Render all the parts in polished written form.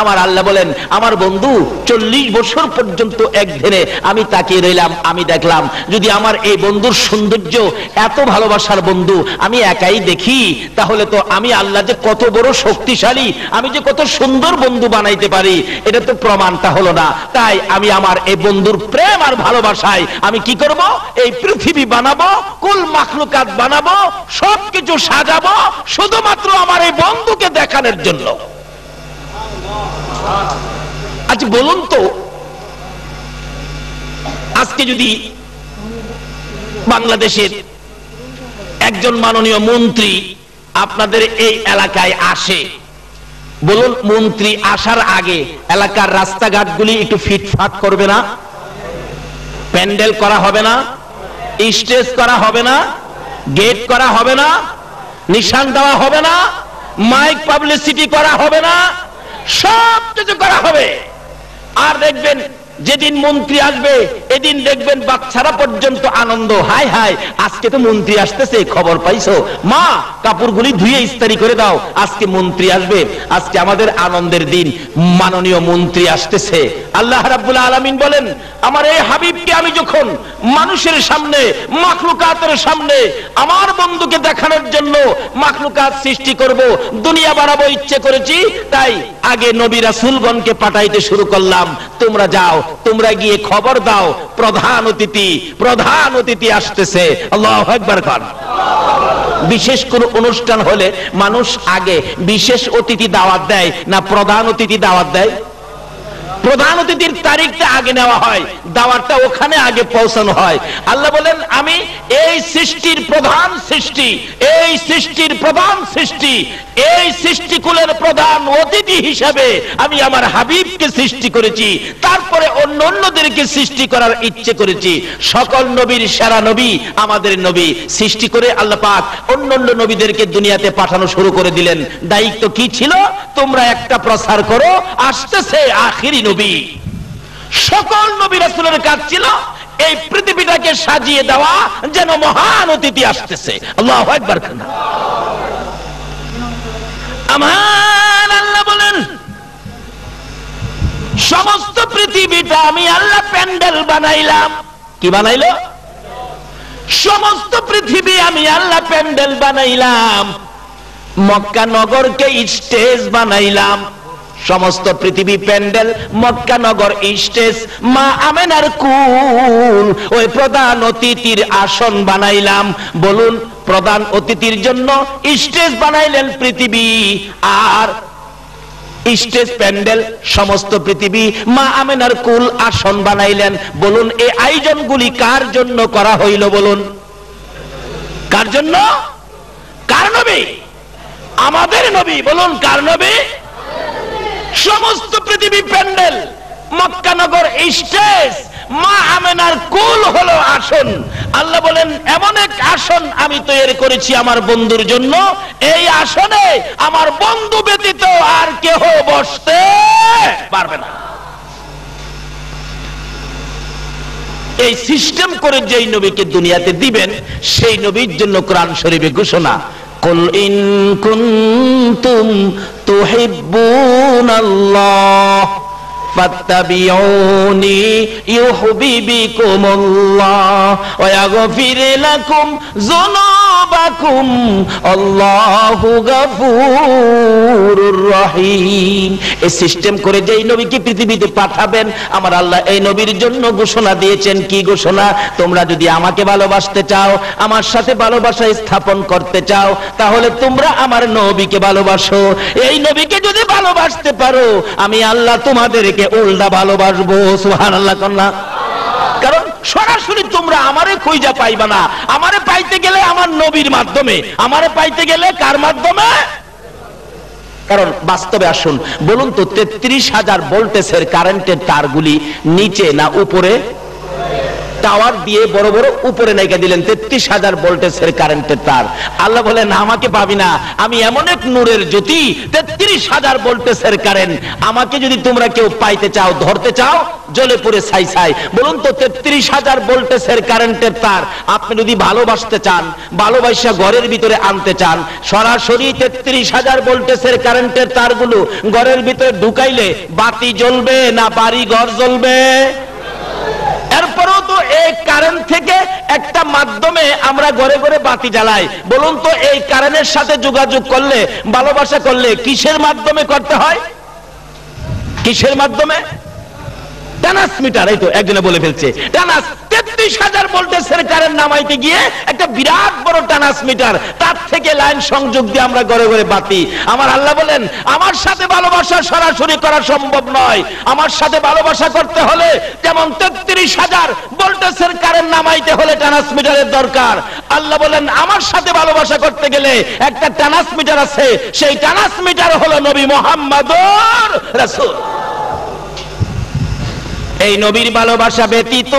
আমার আল্লাহ বলেন আমার বন্ধু 40 বছর পর্যন্ত এক ধ্যানে আমি তাকিয়ে রইলাম, আমি দেখলাম যদি আমার এই বন্ধুর সৌন্দর্য, এত ভালোবাসার বন্ধু আমি একাই দেখি, তাহলে তো আমি আল্লাহ যে কত বড় শক্তিশালী, আমি যে কত সুন্দর বন্ধু বানাইতে পারি, এটা তো প্রমাণটা হলো না। তাই আমি আমার এই বন্ধুর প্রেম আর ভালোবাসায় আমি কি করব, এই পৃথিবী বানাবো, কুল মাখলুকাত বানাবো, সবকিছু সাজাবো শুধুমাত্র আমার এই বন্ধুকে দেখানোর জন্য। আচ্ছা বলুন তো, আজকে যদি বাংলাদেশের একজন মাননীয় মন্ত্রী আপনাদের এই এলাকায় আসে, বলুন মন্ত্রী আসার আগে এলাকার রাস্তাঘাটগুলি একটু ফিটফাট করবে না? প্যান্ডেল করা হবে না? স্টেজ করা হবে না? গেট করা হবে না? নিশান দেওয়া হবে না? মাইক পাবলিসিটি করা হবে না? সব কিছু করা হবে। আর দেখবেন যেদিন মন্ত্রী আসবে এদিন দেখবেন বাচ্চারা পর্যন্ত আনন্দ, হাই হাই আজকে তো মন্ত্রী আসতেছে, খবর পাইছো মা, কাপড়গুলি ধুয়ে ইস্তারি করে দাও, আজকে মন্ত্রী আসবে, আজকে আমাদের আনন্দের দিন, মাননীয় মন্ত্রী আসতেছে। আল্লাহ রাব্বুল আলামিন বলেন আমার এই হাবিবকে আমি যখন মানুষের সামনে, মাখলুকাতের সামনে আমার বন্ধুকে দেখানোর জন্য মাখলুকাত সৃষ্টি করব, দুনিয়া বানাবো ইচ্ছে করেছি, তাই আগে নবী রাসূলগণকে পাঠাইতে শুরু করলাম, তোমরা যাও, তোমরা গিয়ে খবর দাও প্রধান অতিথি আসতেছে। আল্লাহু আকবার। বিশেষ কোন অনুষ্ঠান হলে মানুষ আগে বিশেষ অতিথি দাওয়াত দেয় না প্রধান অতিথি দাওয়াত দেয়? প্রধান অতিথির তারিখটা আগে নেওয়া হয়, দাওয়াতটা ওখানে আগে পৌঁছানো হয়। আল্লাহ বলেন আমি এই সৃষ্টির প্রধান সৃষ্টি, এই সৃষ্টির প্রধান সৃষ্টি, এই সৃষ্টিকুলের প্রধান অতিথি হিসাবে আমি আমার হাবিবকে সৃষ্টি করেছি, তারপরে অন্যদেরকে সৃষ্টি করার ইচ্ছে করেছি। সকল নবীর সেরা নবী আমাদের নবী, সৃষ্টি করে আল্লাহ পাক অন্য নবীদেরকে দুনিয়াতে পাঠানো শুরু করে দিলেন। দায়িত্ব কি ছিল? তোমরা একটা প্রচার করো, আসতেছে আখিরি নবী। সকল নবী রাসূলের কাজ ছিল এই পৃথিবীটাকে সাজিয়ে দেওয়া, যেন মহান অতিথি আসতেছে। আল্লাহু আকবার। আমার আল্লাহ বলেন সমস্ত পৃথিবীটা আমি আল্লাহ প্যান্ডেল বানাইলাম। কি বানাইলো? সমস্ত পৃথিবী আমি আল্লাহ প্যান্ডেল বানাইলাম, মক্কা নগরকে স্টেজ বানাইলাম। সমস্ত পৃথিবী প্যান্ডেল, মক্কা নগর স্টেজ, মা আমেনার কুল ওই প্রধান অতিথির আসন বানাইলাম। বলুন প্রধান অতিথির জন্য স্টেজ বানাইলেন পৃথিবী, আর স্টেজ প্যান্ডেল সমস্ত পৃথিবী, মা আমেনার কুল আসন বানাইলেন। বলুন এই আয়োজনগুলি কার জন্য করা হইল? বলুন কার জন্য? কার নবী? আমাদের নবী। বলুন কার নবী? সমস্ত পৃথিবী প্যান্ডেল, মক্কা নগর স্টেজ, মা আমেনার কুল হলো আসন। আল্লাহ বলেন এমন এক আসন আমি তৈরি করেছি আমার বন্ধুর জন্য, এই আসনে আমার বন্ধু ব্যতীত আর কেহ বসতে পারবে না। এই সিস্টেম করে যেই নবীকে দুনিয়াতে দিবেন সেই নবীর জন্য কোরআন শরীফে ঘোষণা, কুল ইন কুনতুম তুহিব্বুনাল্লাহ ফাত্তাবিউনি ইউহিব্বুকুমুল্লাহ ওয়া ইয়াগফির লাকুম যুনুবাকুম আল্লাহু গফুরুর রহিম। এই সিস্টেম করে যেই নবীকে পৃথিবীতে পাঠাবেন আমার আল্লাহ এই নবীর জন্য ঘোষণা দিয়েছেন। কি ঘোষণা? তোমরা যদি আমাকে ভালোবাসতে চাও, আমার সাথে ভালোবাসা স্থাপন করতে চাও, তাহলে তোমরা আমার নবীকে ভালোবাসো। এই নবীকে যদি ভালোবাসতে পারো আমি আল্লাহ তোমাদেরকে উল্টা ভালোবাসবো। সুবহানাল্লাহ। কন্যা কারণ সরাসরি তোমরা আমারে খুঁজে পাইবা না, আমারে পাইতে গেলে আমার নবীর মাধ্যমে, আমারে পাইতে গেলে কার মাধ্যমে? কারণ বাস্তবে আসুন বলুন তো 33,000 ভোল্টেজের কারেন্টের তারগুলি নিচে না উপরে? টাওয়ার দিয়ে বড় বড় উপরে নাইকা দিলেন 33,000 ভোল্টেজের কারেন্টের তার। আল্লাহ বলেন আমাকে পাবি না, আমি এমন এক নূরের জ্যোতি, 33,000 ভোল্টেজের কারেন্ট। আমাকে যদি তোমরা কেউ পাইতে চাও, ধরতে চাও, জ্বলে পুড়ে ছাই ছাই। বলুন তো 33,000 ভোল্টেজের কারেন্টের তার আপনি যদি ভালোবাসতে চান, ভালোবাসা ঘরের ভিতরে আনতে চান, সরাসরি 33,000 ভোল্টেজের কারেন্টের তারগুলো ঘরের ভিতরে ঢুকাইলে বাতি জ্বলবে না বাড়ি ঘর জ্বলবে? এরপরেও তো এই কারেন্ট থেকে একটা মাধ্যমে আমরা ঘরে ঘরে বাতি জ্বালাই। বলুন তো এই কারেন্টের সাথে যোগাযোগ করলে, ভালোবাসা করলে কিসের মাধ্যমে করতে হয়? কিসের মাধ্যমে? ট্রান্সমিটার। এই তো একজনে বলে ফেলছে, 33,000 ভোল্টেজের কারেন্ট নামাইতে গিয়ে একটা বিরাট বড় ট্রান্সমিটার, তার থেকে লাইন সংযোগ দিয়ে আমরা ঘরে ঘরে বাতি। আমার আল্লাহ বলেন আমার সাথে ভালোবাসা সরাসরি করা সম্ভব নয়। আমার সাথে ভালোবাসা করতে হলে যেমন 33,000 ভোল্টেজের কারেন্ট নামাইতে হলে ট্রান্সমিটারের দরকার, আল্লাহ বলেন আমার সাথে ভালোবাসা করতে গেলে একটা ট্রান্সমিটার আছে, সেই ট্রান্সমিটার হলো নবী মুহাম্মদুর রাসূল। এই নবীর ভালোবাসা ব্যতীত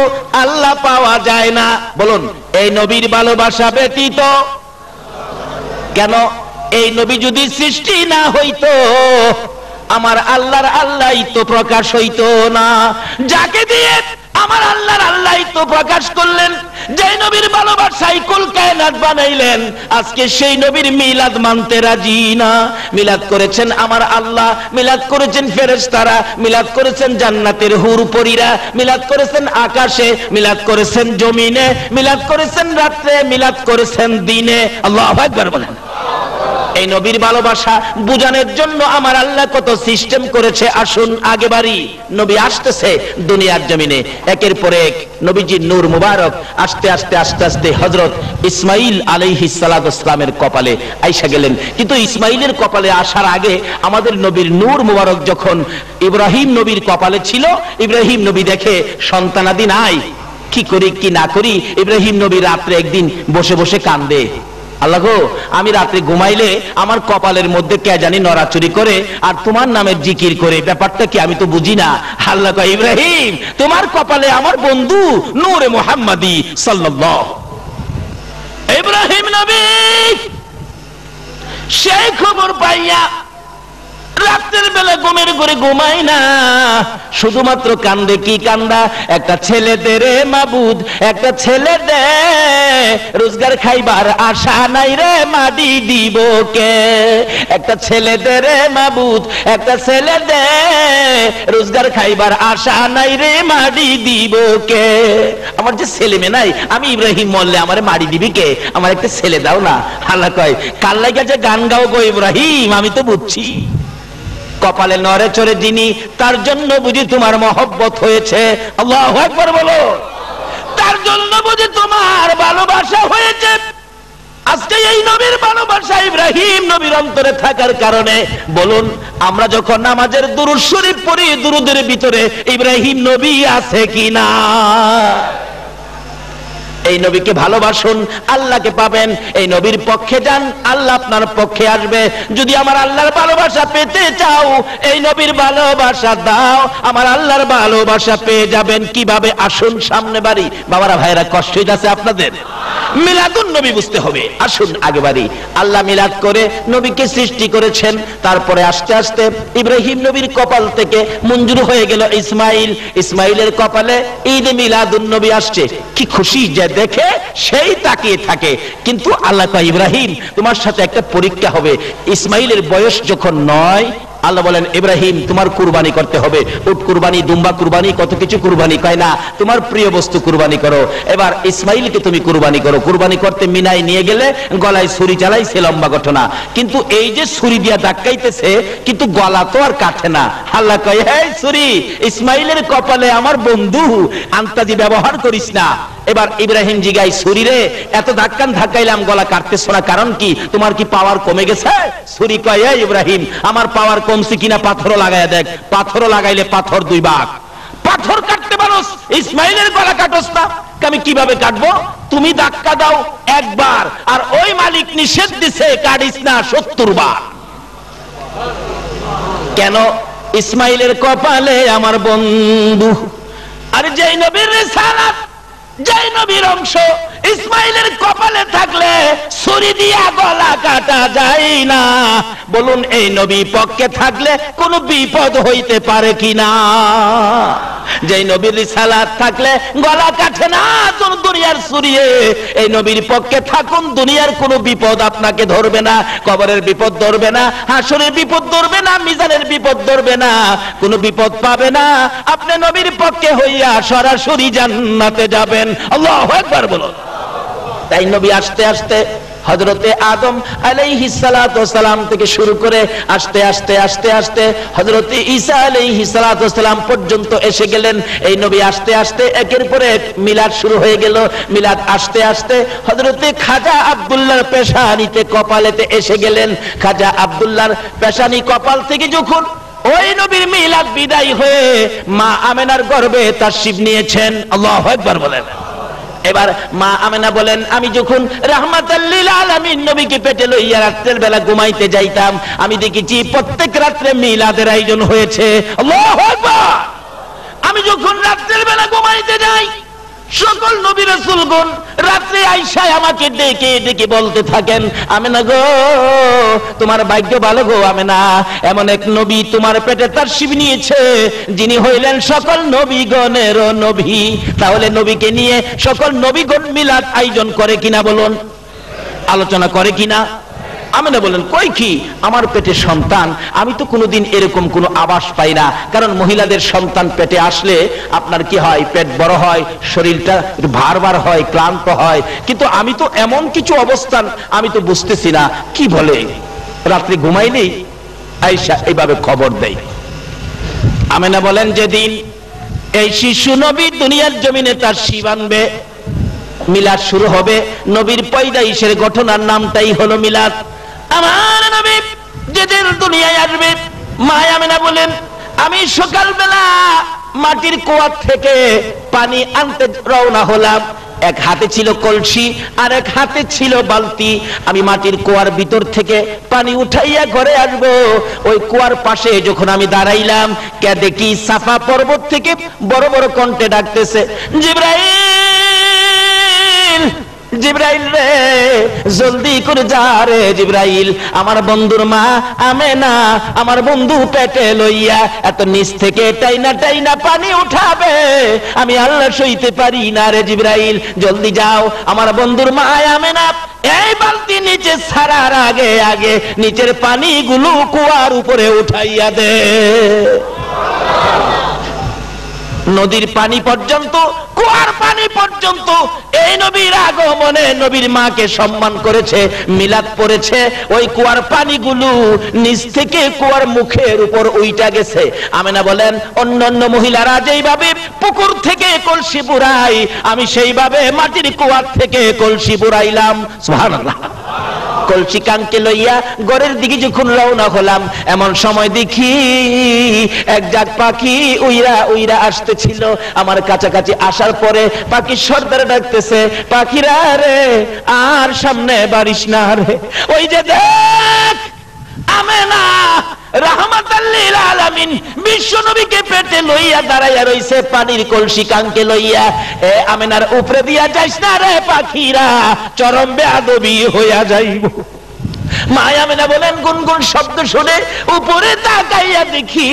আল্লাহ পাওয়া যায় না। বলুন এই নবীর ভালোবাসা ব্যতীত। কেন? এই নবী যদি সৃষ্টি না হইতো আমার আল্লাহর আল্লাহই তো প্রকাশ হইতো না। যাকে দিয়ে আমার আল্লাহর আল্লাহই তো প্রকাশ করলেন, যে নবীর ভালোবাসায় কুল কায়নাত বানাইলেন, আজকে সেই নবীর মিলাদ মানতে রাজি না। মিলাদ করেছেন আমার আল্লাহ, মিলাদ করেছেন ফেরেশতারা, মিলাদ করেছেন জান্নাতের হুর পরীরা, মিলাদ করেছেন আকাশে, মিলাদ করেছেন জমিনে, মিলাদ করেছেন রাত্রে, মিলাদ করেছেন দিনে। আল্লাহু আকবার বলেন। এই নবীর ভালোবাসা বুঝানোর জন্য আমার আল্লাহ কত সিস্টেম করেছে। আসুন আগে বাড়ি, নবী আসতেছে দুনিয়ার জমিনে, একের পর এক নবীজির নূর মুবারক আস্তে আস্তে আস্তে আস্তে হযরত ইসমাইল আলাইহিস সালাতু ওয়াসসালামের কপালে আইসা গেলেন। কিন্তু ইসমাইলের কপালে আসার আগে আমাদের নবীর নূর মুবারক যখন ইব্রাহিম নবীর কপালে ছিল, ইব্রাহিম নবী দেখে সন্তানাদি নাই, কি করি কি না করি। ইব্রাহিম নবী রাত্রে একদিন বসে বসে কান্দে, আল্লাহ গো আমি রাত্রে ঘুমাইলে আমার কপালের মধ্যে কে জানি নড়াচড়ি করে আর তোমার নামের জিকির করে, ব্যাপারটা কি আমি তো বুঝি না। আল্লাহ কয় ইব্রাহিম তোমার কপালে আমার বন্ধু নূরে মুহাম্মাদি সাল্লাল্লাহু। ইব্রাহিম নবী সেই খবর পাইয়া রাতের বেলা ঘুমের ঘরে ঘুমায় না, শুধুমাত্র কান্দে। কি কান্দা? একটা ছেলে দে রে মাবুদ, একটা ছেলে দে, রোজগার খাইবার আশা নাই রে মাটি দিব কে। একটা ছেলে দে রে মাবুদ, একটা ছেলে দে, রোজগার খাইবার আশা নাই রে মাটি দিব কে। আমার যে ছেলে মেয়ে নাই, আমি ইব্রাহিম মরলে আমারে মাটি দিবি কে? আমার একটা ছেলে দাও না। আল্লাহ কয় কাল লাগা যে গান গাও গো ইব্রাহিম, আমি তো বুঝছি কপালে নড়ে চড়ে যিনি, তার জন্য বুঝি তোমার মহব্বত হয়েছে। আল্লাহু আকবার বলো। তার জন্য বুঝি তোমার ভালোবাসা হয়েছে। আজকে এই নবীর ভালোবাসা ইব্রাহিম নবীর অন্তরে থাকার কারণে, বলুন আমরা যখন নামাজের দুরূদ শরীফ পড়ি, দুরূদের ভিতরে ইব্রাহিম নবী আছে কিনা? এই নবীকে ভালোবাসুন, আল্লাহকে পাবেন। এই নবীর পক্ষে যান, আল্লাহ আপনার পক্ষে আসবে। যদি আমার আল্লাহর ভালোবাসা পেতে চাও, এই নবীর ভালোবাসা দাও, আমার আল্লাহর ভালোবাসা পেয়ে যাবেন। কিভাবে? আসুন সামনে বাড়ি। বাবারা ভাইরা কষ্ট হইতাছে আপনাদের? মিলাদুন নবী বুঝতে হবে। আসুন আগে বাড়ি। আল্লাহ মিলাদ করে নবীকে সৃষ্টি করেছেন, তারপরে আস্তে আস্তে ইব্রাহিম নবীর কপাল থেকে মঞ্জুর হয়ে গেল ইসমাইল। ইসমাইলের কপালে ঈদ মিলাদুন নবী আসছে। কি খুশি যে দেখে সেই তাকিয়ে থাকে। কিন্তু আল্লাহ কয় ইব্রাহিম তোমার সাথে একটা পরীক্ষা হবে। ইসমাইলের বয়স যখন 9, আল্লাহ বলেন ইব্রাহিম তোমার কুরবানি করতে হবে। উট কুরবানি, দুম্বা কুরবানি, কত কিছু কুরবানি। কয় না, তোমার প্রিয় বস্তু কুরবানি করো। এবার ইসমাইলকে তুমি কুরবানি করো। কুরবানি করতে মিনায় নিয়ে গেলে গলায় ছুরি চালাইছে, লম্বা ঘটনা। কিন্তু এই যে ছুরি দিয়া ধাক্কাইতেছে, কিন্তু গলা তো আর কাটে না। আল্লাহ কয় এই ছুরি ইসমাইলের কপালে আমার বন্ধু, আন্তাজি ব্যবহার করিস না। এবার ইব্রাহিম জিগাই ছুরি রে এত ধাক্কাইলাম গলা কাটতেছ না, কারণ কি? তোমার কি পাওয়ার কমে গেছে? ছুরি কয় এই ইব্রাহিম আমার পাওয়ার কমছে কিনা পাথরও লাগাইয়া দেখ। পাথরও লাগাইলে পাথর 2 ভাগ। পাথর কাটতে পারোস, ইসমাইলের গলা কাটস না। আমি কিভাবে কাটবো? তুমি ধাক্কা দাও 1 বার, আর ওই মালিক নিষেধ দিছে কাটিস না 70 বার। কেন? ইসমাইলের কপালে আমার বন্ধু। আর যেই নবীর রিসালাত যে নবীর অংশ ইসমাইলের কপালে থাকলে ছুরি দিয়া গলা কাটা যায় না, বলুন এই নবী পক্ষে থাকলে কোনো বিপদ হইতে পারে কিনা? যে নবীর রিসালাত থাকলে গলা কাটে না দুনিয়ার ছুরিয়ে, এই নবীর পক্ষে থাকুন, দুনিয়ার কোনো বিপদ আপনাকে ধরবে না, কবরের বিপদ ধরবে না, হাসরের বিপদ ধরবে না, মিজানের বিপদ ধরবে না, কোনো বিপদ পাবে না। আপনি নবীর পক্ষে হইয়া সরাসরি জান্নাতে যাবেন। আল্লাহু আকবার বলুন। তাই নবী আস্তে আস্তে হযরতে আদম আলাইহিস সালাতু ওয়াস সালাম থেকে শুরু করে আস্তে আস্তে আস্তে আস্তে হযরতে ঈসা আলাইহিস সালাতু ওয়াস সালাম পর্যন্ত এসে গেলেন। এই নবী আস্তে আস্তে একের পর এক মিলাদ শুরু হয়ে গেল। মিলাদ আস্তে আস্তে হযরতে খাজা আব্দুল্লাহর পেশানিতে কপালেতে এসে গেলেন। খাজা আব্দুল্লাহর পেশানি কপাল থেকে যখন ওই নবীর মিলাদ বিদায় হয়ে মা আমেনার গর্ভে তাশরীফ নিয়েছেন। আল্লাহু আকবার বলেন। এবার মা আমেনা বলেন, আমি যখন রাহমাতাল লিল আলামিন নবীকে পেটে লইয়া রাতের বেলা ঘুমাইতে যাইতাম, আমি দেখেছি প্রত্যেক রাত্রে মিলাদের আয়োজন হয়েছে। আল্লাহু আকবার। আমি যখন রাতের বেলা ঘুমাইতে যাই, সকল নবী রাসূলগণ রাত্রে আয়েশা আমাকে ডেকে ডেকে বলতে থাকেন, আমেনা গো তোমার ভাগ্য ভালো গো আমেনা, এমন এক নবী তোমার পেটে তাশরীফ নিয়েছে যিনি হইলেন সকল নবীগণের নবী। তাহলে নবীকে নিয়ে সকল নবীগণ মিলাদ আয়োজন করে কিনা বলুন, আলোচনা করে কিনা? আমেনা বলেন, কই কি আমার পেটে সন্তান, আমি তো কোনোদিন এরকম কোনো আভাস পাই না। কারণ মহিলাদের সন্তান পেটে আসলে আপনার কি হয়, পেট বড় হয়, শরীরটা একটু ভার ভার হয়, ক্লান্ত হয়, কিন্তু আমি তো এমন কিছু অবস্থান আমি তো বুঝতেছি না। কি বলে রাত্রি ঘুমাইলেই আয়েশা এইভাবে খবর দেয়। আমেনা বলেন, যেদিন এই শিশু নবী দুনিয়ার জমিনে তার শিব আনবে, মিলাদ শুরু হবে, নবীর পয়দাইশের ঘটনার নামটাই হলো মিলাদ। আমার নবী যেদিন দুনিয়ায় আসবে, মা আমেনা বলেন, আমি সকালবেলা মাটির কুয়া থেকে পানি আনতে রওনা হলাম। এক হাতে ছিল কলসি আর এক হাতে ছিল বালতি। আমি মাটির কুয়ার ভিতর থেকে পানি উঠাইয়া ঘরে আসবো। ওই কুয়ার পাশে যখন আমি দাঁড়াইলাম, কে দেখি সাফা পর্বত থেকে বড় বড় কণ্ঠে ডাকতেছে, জিবরাইল জিবরাইল রে, জলদি করে যা রে জিবরাইল, আমার বন্ধুর মা আমেনা আমার বন্ধু পেটে লইয়া এত নিচ থেকে টাইনা টাইনা পানি উঠাবে, আমি আল্লাহ সইতে পারি না রে জিবরাইল, জলদি যাও, আমার বন্ধুর মা আমেনা এই বালতি নিচে ছাড়ার আগে আগে নিচের পানিগুলো কুয়ার উপরে উঠাইয়া দে। নদীর পানি পর্যন্ত, কুয়ার পানি পর্যন্ত এই নবীর আগমনে নবীর মাকে সম্মান করেছে, মিলাদ পড়েছে। ওই কুয়ার পানিগুলো নিচ থেকে কুয়ার মুখের উপর উইটা গেছে। আমেনা বলেন, অন্যান্য মহিলারা যেইভাবে পুকুর থেকে কলসি বুড়াই, আমি সেইভাবে মাটির কুয়ার থেকে কলসি বুড়াইলাম। সুবহানাল্লাহ। কলসি কানকে লইয়া ঘরের দিকে যখন রওনা হলাম, এমন সময় দেখি এক জাত পাখি উইরা উইরা আসতেছিল। আমার কাছাকাছি আসার পরে পাখি সর্দার ডাকতেছে, পাখিরা রে আর সামনে বাড়িস না রে, ওই যে দেখ আমেনা রাহমাতাল লিল আলামিন বিশ্ব নবীকে পেটে লইয়া দাঁড়াইয়া রইছে পানির কলসি কানকে লইয়া। এ আমেনার উপরে দিয়া যাইস না রে পাখিরা, চরম বেয়াদবি হইয়া যাইব। মা আমেনা বলেন, গুনগুন শব্দ শুনে উপরে তাকাইয়া দেখি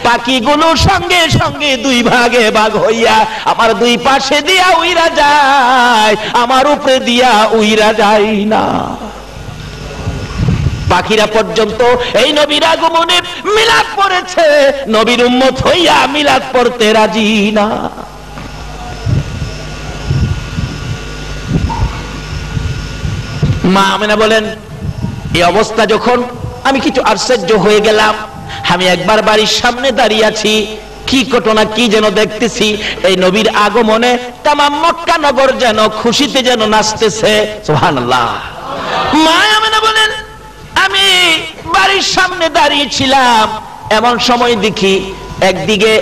পাখিগুলো সঙ্গে সঙ্গে দুই ভাগে ভাগ হইয়া আমার দুই পাশে দিয়া উইরা যায়, আমার উপরে দিয়া উইরা যায় না। পাখিরা পর্যন্ত এই নবীর আগমনে মিলাদ পড়েছে, নবীর উম্মত হইয়া মিলাদ পড়তে রাজি না। মা আমেনা বলেন, এই অবস্থা যখন আমি কিছু আশ্চর্য হয়ে গেলাম। আমি একবার বাড়ির সামনে দাঁড়িয়ে আছি, কি ঘটনা কি যেন দেখতেছি। এই নবীর আগমনে তামাম মক্কা নগর যেন খুশিতে যেন নাচতেছে। সুবহানাল্লাহ। মা আমেনা বলেন, আমি বাড়ির সামনে দাঁড়িয়েছিলাম, এমন সময় দেখি একদিকে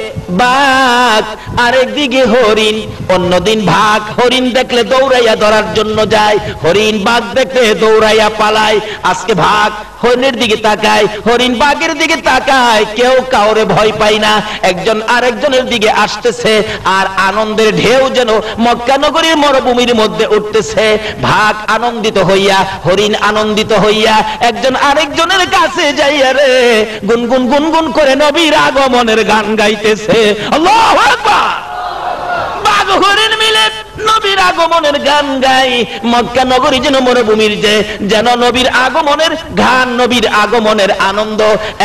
বাঘ আর একদিকে হরিণ। অন্যদিন বাঘ হরিণ দেখলে দৌড়াইয়া ধরার জন্য যায়, হরিণ বাঘ দেখলে দৌড়াইয়া পালায়। আজকে বাঘ হরিণের দিকে তাকায়, হরিণ বাঘের দিকে তাকায়, কেউ কাউরে ভয় পায় না। একজন আরেকজনের দিকে আসতেছে আর আনন্দের ঢেউ যেন মক্কা নগরীর মরুভূমির মধ্যে উঠতেছে। বাঘ আনন্দিত হইয়া, হরিণ আনন্দিত হইয়া একজন আরেকজনের কাছে যাইয়া রে গুনগুন গুনগুন করে নবীর আগমনের গান গাইতেছে। আল্লাহু আকবার। বাঘ হরিণ মিলে নবীর আগমনের গান গাই। মক্কা নগরী যেন মরুভূমির যেন নবীর আগমনের গান, নবীর আগমনের আনন্দ।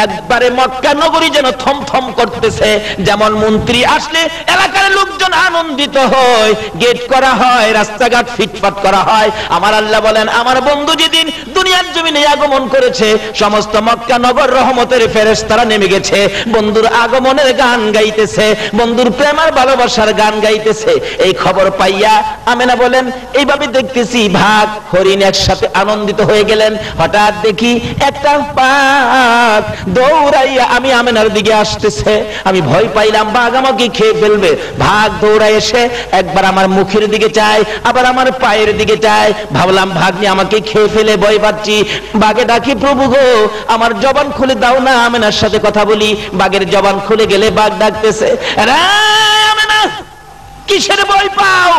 একবারে মক্কা নগরী যেন থমথম করতেছে। যেমন মন্ত্রী আসলে এলাকার লোকজন আনন্দিত হয়, গেট করা হয়, রাস্তাঘাট ফিটফাট করা হয়। আমার আল্লাহ বলেন, আমার বন্ধু যেদিন দুনিয়ার জমিনে আগমন করেছে, সমস্ত মক্কা নগর রহমতের ফেরেশতারা নেমে গেছে, বন্ধুর আগমনের গান গাইতেছে, বন্ধুর প্রেম আর ভালোবাসার গান গাইতেছে। এই খবর পাইয়া আমেনা বলেন, এইভাবে দেখতেছি বাঘ হরিণ একসাথে আনন্দিত হয়ে গেলেন। হঠাৎ দেখি একটা বাঘ দৌড়াইয়া আমি আমেনার দিকে আসতেছে। আমি ভয় পাইলাম বাঘ আমাকে খেয়ে ফেলবে। বাঘ দৌড়াই এসে একবার আমার মুখের দিকে চায়, আবার আমার পায়ের দিকে চায়। ভাবলাম বাঘ নিয়ে আমাকে খেয়ে ফেলে, ভয় পাচ্ছি। বাঘে ডাকি, প্রভু গো আমার জবান খুলে দাও না, আমেনার সাথে কথা বলি। বাঘের জবান খুলে গেলে বাঘ ডাকতেছে, আমেনা কিসের ভয় পাও?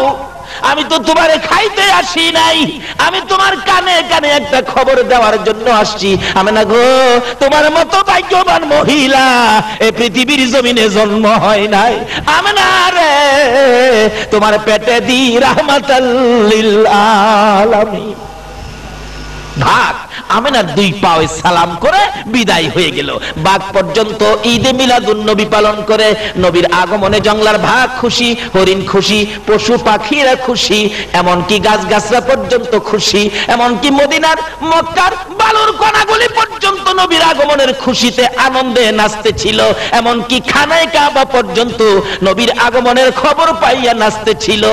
আমি তো তোমারে খাইতে আসি নাই, আমি তোমার কানে কানে একটা খবর দেওয়ার জন্য আসছি। আমেনা গো, তোমার মতো ভাগ্যবান মহিলা এই পৃথিবীর জমিনে জন্ম হয় নাই। আমেনা রে, তোমার পেটে দি রাহমাতাল লিল আলামিন। ভাগ আমেনার দুই পায়ে সালাম করে বিদায় হয়ে গেল। বাঘ পর্যন্ত ঈদে মিলাদুন নবী পালন করে। নবীর আগমনে জঙ্গলার ভাগ খুশি, হরিণ খুশি, পশু পাখিরা খুশি, এমনকি গাছগাছরা পর্যন্ত খুশি, এমনকি মদিনার মক্কার বালুর কণাগুলি পর্যন্ত নবীর আগমনের খুশিতে আনন্দে নাচতেছিল। এমনকি খানায় কাবা পর্যন্ত নবীর আগমনের খবর পাইয়া নাচতেছিল।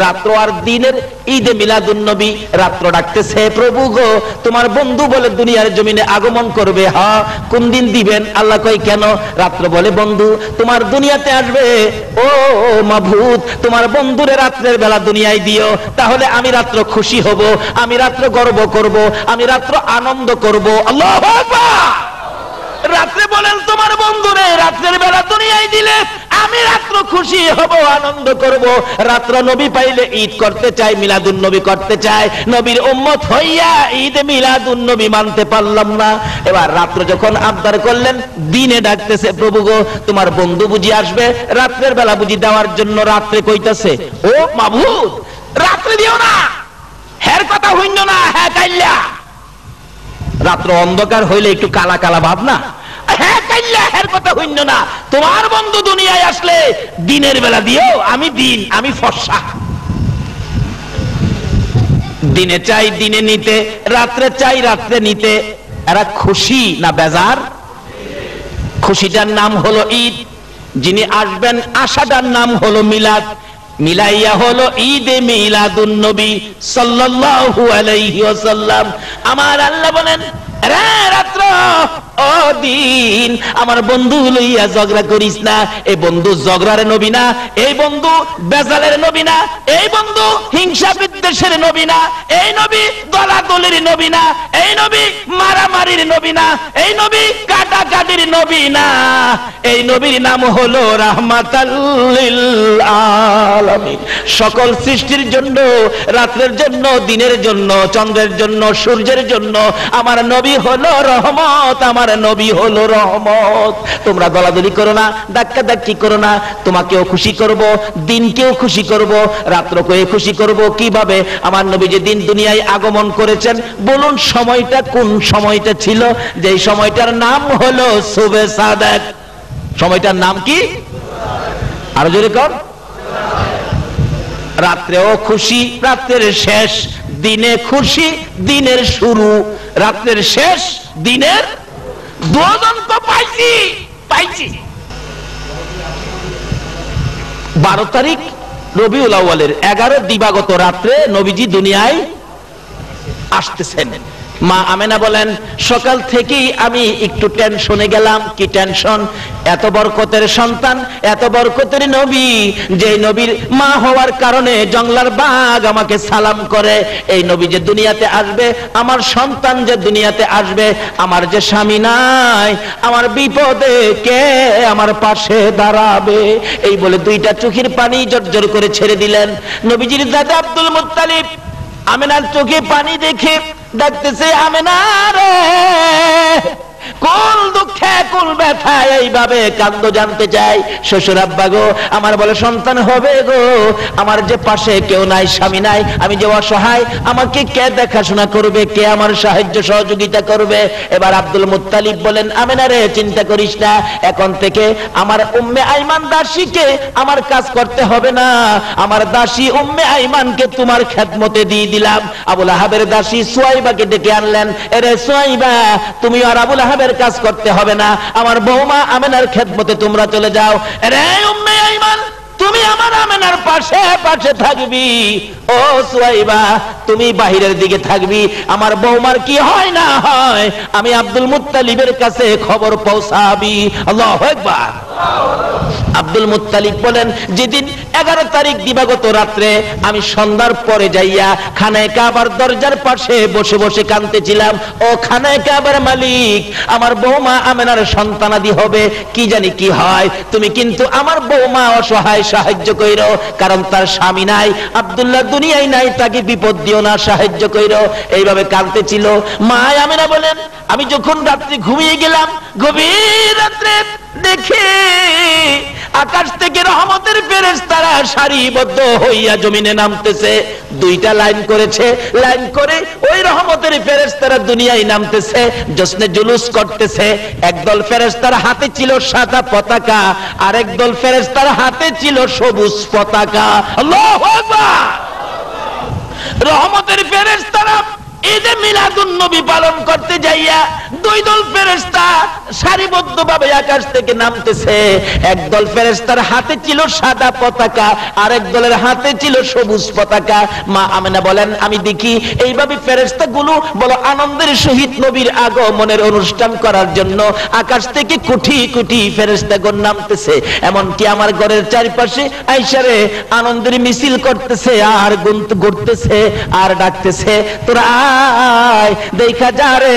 রাত্র আর দিনের ঈদে মিলাদুন নবী। রাত্র ডাকতেছে, প্রভু গো তোমার বন্ধু বলে দুনিয়ার জমিনে আগমন করবে। হ্যাঁ, কোন দিন দিবেন? আল্লাহ কয় কেন? রাত্র বলে, বন্ধু তোমার দুনিয়াতে আসবে। ও মাবুদ, তোমার বন্ধুরে রাত্রের বেলা দুনিয়ায় দিও, তাহলে আমি রাত্র খুশি হব, আমি রাত্র গর্ব করব, আমি রাত্র আনন্দ করব। আল্লাহু আকবার। রাত্রে বলেন তোমার বন্ধুরে রাত্রের বেলা দুনিয়ায় দিলে আমি রাত্র খুশি হব, আনন্দ করব। রাত্র নবী পাইলে ঈদ করতে চাই, মিলাদুন নবী করতে চাই। নবীর উম্মত হইয়া ঈদে মিলাদুন নবী মানতে পারলাম না। এবার রাত্র যখন আবদার করলেন, দিনে ডাকতেছে, প্রভু গো তোমার বন্ধু বুঝি আসবে রাত্রের বেলা বুঝি দেওয়ার জন্য। রাত্রে কইতাছে, ও মাবুদ রাত্রে দিও না, হের কথা হইল না, হ্যাঁ কাইল্লা। রাত্র অন্ধকার হইলে একটু কালা কালা ভাব না, হ্যাঁ কাইল্লা, হের কথা হইল না। তোমার বন্ধু দুনিয়ায় আসলে দিনের বেলা দিও, আমি দিন, আমি ফর্সা। দিনে চাই দিনে নিতে, রাত্রে চাই রাত্রে নিতে। এরা খুশি না বেজার? খুশিটার নাম হলো ঈদ, যিনি আসবেন আশাটার নাম হলো মিলাদ। মিলাইয়া হলো ঈদে মিলাদুন নবী সাল্লাল্লাহু আলাইহি ওয়াসাল্লাম। আমার আল্লাহ বলেন, রে রাত্র ও দিন, আমার বন্ধু লইয়া ঝগড়া করিস না। এই বন্ধু ঝগড়ার নবী না, এই বন্ধু বেজালের নবী না, এই বন্ধু হিংসা বিদ্বেষের নবী না, এই নবী দলাদলির নবী না, এই নবী মারামারির নবী না, এই নবী কাটাকাটির নবী না। এই নবীর নাম হলো রাহমাতাল লিল আলামিন। সকল সৃষ্টির জন্য, রাত্রের জন্য, দিনের জন্য, চন্দ্রের জন্য, সূর্যের জন্য আমার নবী হলো রহমত, আমার নবী হলো রহমত। তোমরা দলাদলি করো না, ধাক্কা ধাক্কি করো না। তোমাকেও খুশি করব, দিনকেও খুশি করব, রাত্রকেও খুশি করব। কিভাবে? আমার নবী যে দিন দুনিয়ায় আগমন করেছেন, বলুন সময়টা কোন সময়টা ছিল? যে সময়টার নাম হলো সুবে সাদেক। সময়টার নাম কি? আরো জোরে কর। রাত্রেও খুশি, রাত্রের শেষ, দিনে খুশি, দিনের শুরু, রাত্রের শেষ, দিনের দুজন তো পাইছি পাইছি। 12 তারিখ রবিউল আউয়ালের 11 দিবাগত রাত্রে নবীজি দুনিয়ায় আসতেছেন। মা আমেনা বলেন, সকাল থেকেই আমি একটু টেনশনে গেলাম। কি টেনশন? এত বরকতের সন্তান, এত বরকতের নবী, যে নবীর মা হওয়ার কারণে জংলার বাঘ আমাকে সালাম করে। এই নবী যে দুনিয়াতে আসবে, আমার সন্তান যে দুনিয়াতে আসবে, আমার যে স্বামী নাই, আমার বিপদে কে আমার পাশে দাঁড়াবে? এই বলে দুইটা চোখের পানি জর্জর করে ছেড়ে দিলেন। নবীজির দাদা আব্দুল মুত্তালিব আমেনার চোখে পানি দেখে ডাকতেছে, আমেনা রে, কোন দুঃখে কোন ব্যথায় এইভাবে কান্দ জানতে চাই। শ্বশুর আব্বা গো, আমার বলে সন্তান হবে গো, আমার যে পাশে কেউ নাই, স্বামী নাই, আমি যে অসহায়, আমাকে কে দেখাশোনা করবে, কে আমার সাহায্য সহযোগিতা করবে? এবার আব্দুল মুত্তালিব বলেন, আমেনা রে, চিন্তা করিস না, এখন থেকে আমার উম্মে আইমান দাসীকে আমার কাজ করতে হবে না, আমার দাসী উম্মে আইমানকে তোমার খেদমতে দিয়ে দিলাম। আবুল আহাবের দাসী সুয়াইবাকে ডেকে আনলেন, এরে সুয়াইবা, তুমি আর আবুল আহাবের কাজ করতে হবে না, আমার বৌমা আমেনার খেদমতে তোমরা চলে যাও। রে উম্মে আইমান, তুমি আমার আমেনার পাশে পাশে থাকবি। ও সুয়াইবা, তুমি বাহিরের দিকে থাকবি, আমার বৌমার কি হয় না হয় আমি আব্দুল মুত্তালিবের কাছে খবর পৌঁছাবি। আল্লাহু আকবার। আব্দুল মুত্তালিব বলেন, যেদিন 11 তারিখ দিবাগত রাত্রে আমি সন্ধ্যার পরে যাইয়া খানায়ে কাবার দরজার পাশে বসে বসে কাঁদতেছিলাম, ও খানায়ে কাবার মালিক, আমার বৌমা আমেনার সন্তানাদি হবে, কি জানি কি হয়, তুমি কিন্তু আমার বৌমা অসহায়, সাহায্য কইরো, কারণ তার স্বামী নাই, আব্দুল্লাহ দুনিয়ায় নাই, তাকে বিপদ দিও না, সাহায্য কইরো। এইভাবে কাঁদতেছিল। মা আমেনা বলেন, আমি যখন রাত্রে ঘুমিয়ে গেলাম, গভীর রাত্রে দেখি আকাশ থেকে রহমতের ফেরেশতারা সারিবদ্ধ হইয়া জমিনে নামতেছে। দুইটা লাইন করেছে, লাইন করে ওই রহমতের ফেরেশতারা দুনিয়ায় নামতেছে, জশ্নে জুলুস করতেছে। একদল ফেরেশতার হাতে ছিল সাদা পতাকা, আর একদল ফেরেশতার হাতে ছিল সবুজ পতাকা। আল্লাহু আকবার। রহমতের ফেরেশতারা ঈদে মিলাদুন নবী পালন করতে যাইয়া দুই দল ফেরেশতা সারিবদ্ধভাবে আকাশ থেকে নামতেছে। একদল ফেরেশতার হাতে ছিল সাদা পতাকা, আর এক দলের হাতে ছিল সবুজ পতাকা। মা আমেনা বলেন, আমি দেখি এইভাবে ফেরেশতাগুলো বড় আনন্দের সহিত নবীর আগমনের অনুষ্ঠান করার জন্য আকাশ থেকে কোটি কোটি ফেরেশতাগণ নামতেছে। এমনকি আমার ঘরের চারপাশে আইসারে আনন্দের মিছিল করতেছে, আর ঘুরতেছে, আর ডাকতেছে, তোরা দেখা যা রে,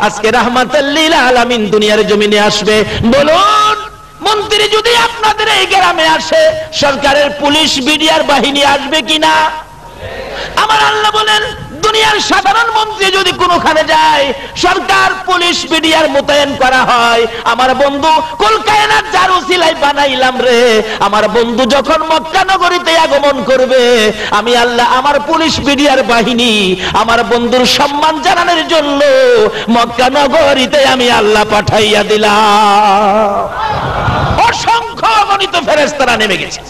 আজকে রাহমাতাল লিল আলামিন দুনিয়ার জমিনে আসবে। বলুন, মন্ত্রী যদি আপনাদের এই গ্রামে আসে, সরকারের পুলিশ বিডিআর বাহিনী আসবে কিনা? আমার আল্লাহ বলেন, দুনিয়ার সাধারণ মন্ত্রী যদি কোনোখানে যায়, সরকার পুলিশ বিডিআর মোতায়েন করা হয়। আমার বন্ধু কুল কায়নাত যার উসিলায় বানাইলাম রে, আমার বন্ধু যখন মক্কা নগরীতে আগমন করবে, আমি আল্লাহ আমার পুলিশ বিডিআর বাহিনী আমার বন্ধুর সম্মান জানানোর জন্য মক্কা নগরীতে আমি আল্লাহ পাঠাইয়া দিলাম। অসংখ্য অগণিত ফেরেশতারা নেমে গেছে।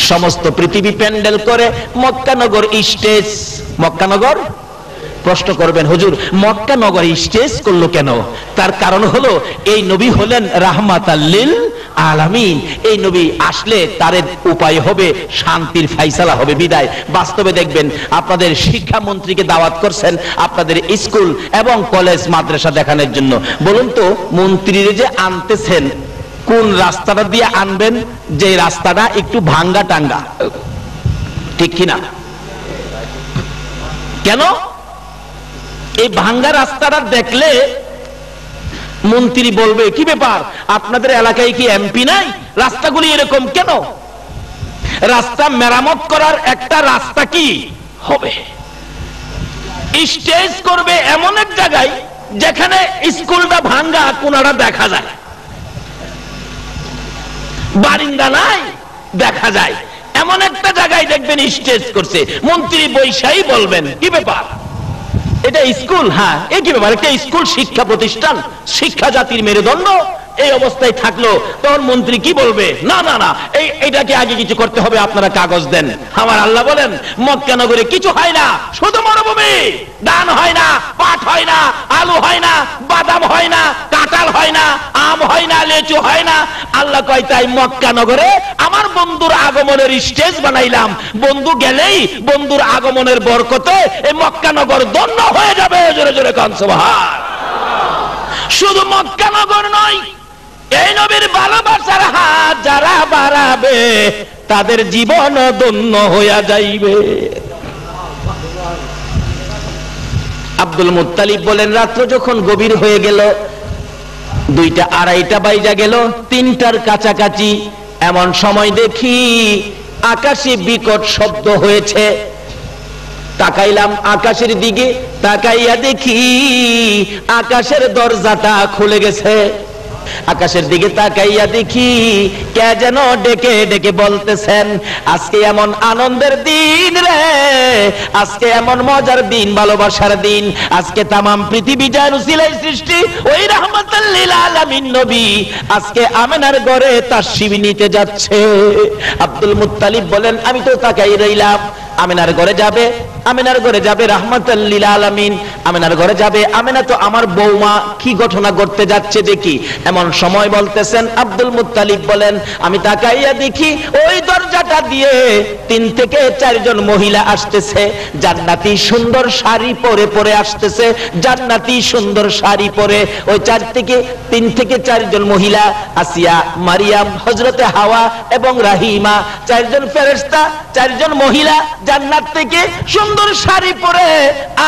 সমস্ত পৃথিবী প্যান্ডেল করে মক্কা নগর স্টেজ। মক্কা নগর, প্রশ্ন করবেন, হুজুর মক্কা নগর স্টেজ করলো কেন? তার কারণ হলো, এই নবী হলেন রাহমাতাল লিল আলামিন। এই নবী আসলে তার উপায় হবে, শান্তির ফাইসালা হবে। বিদায় বাস্তবে দেখবেন, আপনাদের শিক্ষামন্ত্রীকে দাওয়াত করছেন আপনাদের স্কুল এবং কলেজ মাদ্রাসা দেখানোর জন্য। বলুন তো, মন্ত্রীরে যে আনতেছেন, কোন রাস্তাটা দিয়ে আনবেন? যে রাস্তাটা একটু ভাঙ্গা টাঙ্গা, ঠিক কিনা? কেন? এই ভাঙ্গা রাস্তাটা দেখলে মন্ত্রী বলবে, কি ব্যাপার, আপনাদের এলাকায় কি এমপি নাই? রাস্তাগুলি এরকম কেন? রাস্তা মেরামত করার একটা রাস্তা কি হবে? স্টেজ করবে এমন এক জায়গায় যেখানে স্কুলটা ভাঙ্গা কোনাটা দেখা যায়, বারিন্দা নাই, দেখা যায়, এমন একটা জায়গায় দেখবেন স্টেজ করছে। মন্ত্রী বৈশাই বলবেন, কি ব্যাপার, এটা স্কুল? হ্যাঁ। এ কি ব্যাপার, একটা স্কুল শিক্ষা প্রতিষ্ঠান, শিক্ষা জাতির মেরুদণ্ড, এই অবস্থায় থাকলো, তখন মন্ত্রী কি বলবে? না না না, এইটাকে আগে কিছু করতে হবে, আপনারা কাগজ দেন। আমার আল্লাহ বলেন, মক্কা নগরে কিছু হয় না, শুধু মরুভূমি। ধান হয় না, পাট হয় না, আলু হয় না, বাদাম হয় না, কাঁঠাল হয় না, আম আম হয় না, লেচু হয় না। আল্লাহ কয় তাই মক্কা নগরে আমার বন্ধুর আগমনের স্টেজ বানাইলাম। বন্ধু গেলেই বন্ধুর আগমনের বরকতে এই মক্কা নগর ধন্য হয়ে যাবে। জোরে জোরে কান সুবহান। শুধু মক্কা নগর নয়, এই নবীর ভালোবাসার হাত যারা বাড়াবে তাদের জীবন ধন্য হইয়া যাইবে। আব্দুল মুত্তালিব বলেন, রাত্র যখন গভীর হয়ে গেল, 2টা 2:30 বাইজা গেল, 3টার কাছাকাছি, এমন সময় দেখি আকাশে বিকট শব্দ হয়েছে। তাকাইলাম আকাশের দিকে, তাকাইয়া দেখি আকাশের দরজাটা খুলে গেছে। আকাশের দিকে তাকাইয়া দেখি কে যেন ডেকে ডেকে বলতেছেন, আজকে এমন আনন্দের দিন রে, আজকে এমন মজার দিন, ভালোবাসার দিন, আজকে তামাম পৃথিবীটার উসিলায় সৃষ্টি ওই রাহমাতুল লিল আলামিন নবী আজকে আমেনার ঘরে তাশরিফ নিতে যাচ্ছে। আব্দুল মুত্তালিব বলেন, আমি তো তাকাই রইলাম। আমেনার ঘরে যাবে, আমেনার ঘরে যাবে রাহমাতুল লিল আলামিন, আমেনার ঘরে যাবে। আমেনা তো আমার বৌমা, কি ঘটনা ঘটতে যাচ্ছে দেখি। এমন সময় বলতেছেন আব্দুল মুত্তালিব বলেন, আমি তাকাইয়া দেখি ওই দরজাটা দিয়ে 3 থেকে 4 জন মহিলা আসতেছে, জান্নাতি সুন্দর শাড়ি পরে পরে আসতেছে, জান্নাতি সুন্দর শাড়ি পরে। ওই 3 থেকে 4 জন মহিলা, আসিয়া, মারিয়াম, হযরতে হাওয়া এবং রাহিমা, 4 জন ফেরেশতা, 4 জন মহিলা জান্নাত থেকে সুন্দর শাড়ি পরে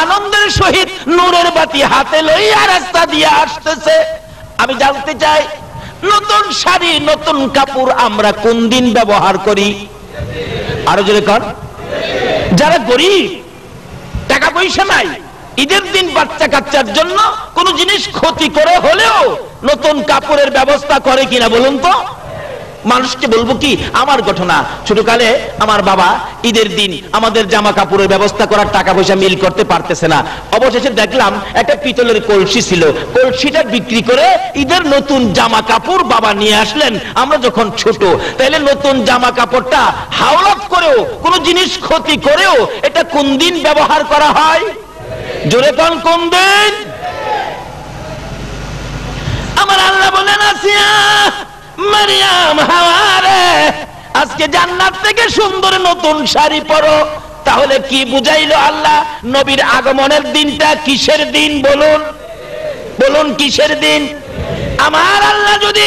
আনন্দের সহিত নূরের বাতি হাতে লইয়া রাস্তা দিয়ে আসতেছে। আমি জানতে চাই, নতুন শাড়ি, নতুন কাপড় আমরা কোন দিন ব্যবহার করি? আরো জোরে কর। যারা গরিব, টাকা পয়সা নাই, ঈদের দিন বাচ্চা কাচ্চার জন্য কোন জিনিস ক্ষতি করে হলেও নতুন কাপড়ের ব্যবস্থা করে কিনা বলুন তো? মানুষকে বলবো কি, আমার ঘটনা, ছোটকালে আমার বাবা ঈদের দিন আমাদের জামা কাপড়ের ব্যবস্থা করার টাকা পয়সা মিল করতে পারতেছে না। অবশেষে দেখলাম একটা পিতলের কলসি ছিল, কলসিটা বিক্রি করে ঈদের নতুন জামা কাপড় বাবা নিয়ে আসলেন। আমরা যখন ছোট, তাইলে নতুন জামা কাপড়টা হাওলাত করেও, কোন জিনিস ক্ষতি করেও এটা কোন দিন ব্যবহার করা হয়? জোরে কোন কোন দিন? আমার আল্লাহ বলেন, আসিয়া, মারিয়াম, হাওয়ারে, আজকে জান্নাত থেকে সুন্দর নতুন শাড়ি পরো। তাহলে কি বুঝাইলো আল্লাহ? নবীর আগমনের দিনটা কিসের দিন বলুন? বলুন কিসের দিন? আমার আল্লাহ যদি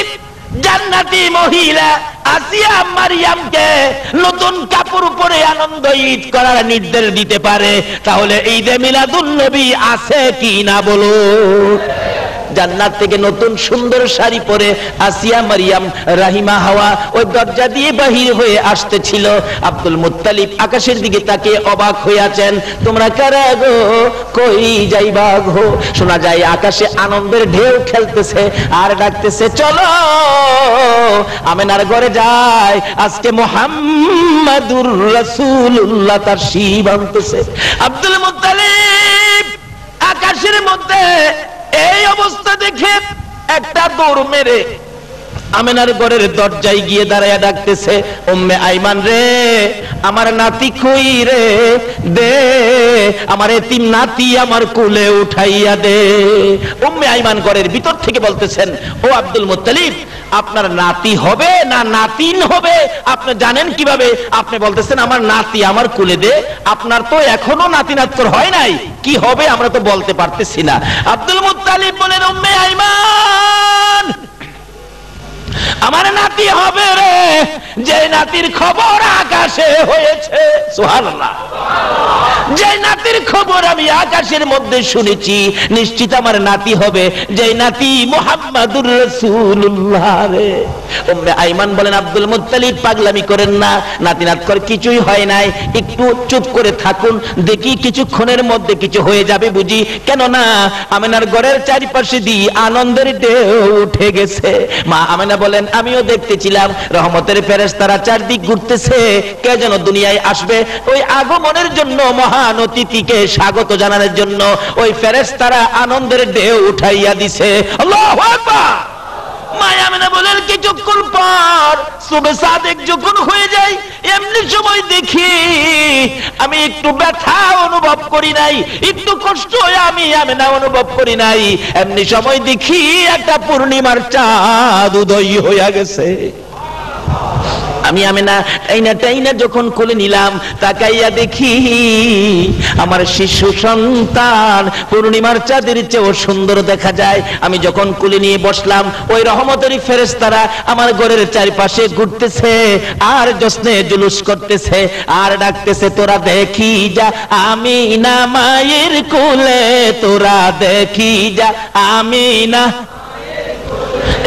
জান্নাতি মহিলা আসিয়া মারিয়ামকে নতুন কাপড় পরে আনন্দ ঈদ করার নির্দেশ দিতে পারে, তাহলে ঈদে মিলাদুন নবী আছে কি না বলুন? জান্নাত থেকে নতুন সুন্দর শাড়ি পরে আসিয়া, মারিয়াম, রাহিমা, হাওয়া ওই দরজা দিয়ে বাহির হয়ে আসতেছিল। আব্দুল মুত্তালিব আকাশের দিকে তাকিয়ে অবাক হয়ে আছেন। তোমরা কারা গো, কই যাইবা গো? শোনা যায় আকাশে আনন্দের ঢেউ খেলতেছে আর ডাকতেছে, চলো আমেনার ঘরে যাই, আজকে মুহাম্মাদুর রাসূলুল্লাহ তাশরীফ আনতেছে। আব্দুল মুত্তালিব আকাশের মধ্যে এই অবস্থা দেখে একটা দৌড় মেরে আমেনার ঘরের দরজায় গিয়ে দাঁড়ায়া ডাকতেছে, উম্মে আইমান রে, আমার নাতি কই রে, দে আমার এতিম নাতি আমার কোলে উঠাইয়া দে। উম্মে আইমান ঘরের ভিতর থেকে বলতেছেন, ও আব্দুল মুত্তালিব, আপনার নাতি হবে না নাতিন হবে আপনি জানেন কিভাবে? আপনি বলতেছেন আমার নাতি আমার কোলে দে, আপনার তো এখনো নাতি নাতর হয় নাই, কি হবে আমরা তো বলতে পারতেছি না। আব্দুল মুত্তালিব বলেন, উম্মে আইমান, আমার নাতি হবে রে, যে নাতির খবর আকাশে হয়েছে। সুবহানাল্লাহ। যে নাতির খবর আমি আকাশের মধ্যে শুনেছি, নিশ্চিত আমার নাতি হবে, যে নাতি মুহাম্মাদুর রাসূলুল্লাহ রে। উম্মে আইমান বলেন, আব্দুল মুত্তালিব পাগলামি করেন না, নাতি নাতকর কিছুই হয় নাই, একটু চুপ করে থাকুন, দেখি কিছুক্ষণের মধ্যে কিছু হয়ে যাবে বুঝি। কেন না আমেনার ঘরের চারিপাশে দিয়ে আনন্দের ঢেউ উঠে গেছে। মা আমেনা বলেন, আমিও দেখতেছিলাম রহমতের ফেরেশতারা চারদিক ঘুরতেছে, কে যেন দুনিয়ায় আসবে, ওই আগমনের জন্য, মহান অতিথিকে স্বাগত জানানোর জন্য ওই ফেরেশতারা আনন্দের ঢেউ উঠাইয়া দিছে। আল্লাহু আকবার। মা আমেনা বলেন, কিছুক্ষণ পর সুবে সাদেক যখন হয়ে যায়, এমনি সময় দেখি আমি একটু ব্যথা অনুভব করি নাই, একটু কষ্ট আমি না অনুভব করি নাই। এমনি সময় দেখি একটা পূর্ণিমার চাঁদ উদয় হয়ে গেছে। আমি না টাইনা যখন কোলে নিলাম, তাকাইয়া দেখি আমার শিশু সন্তান পূর্ণিমার চাঁদের চেয়েও সুন্দর দেখা যায়। আমি যখন কোলে নিয়ে বসলাম, ওই রহমতেরই ফেরেশতারা আমার ঘরের চারপাশে ঘুরতেছে আর জশ্নে জুলুস করতেছে আর ডাকতেছে, তোরা দেখি যা আমি না মায়ের কোলে, তোরা দেখি যা আমি না।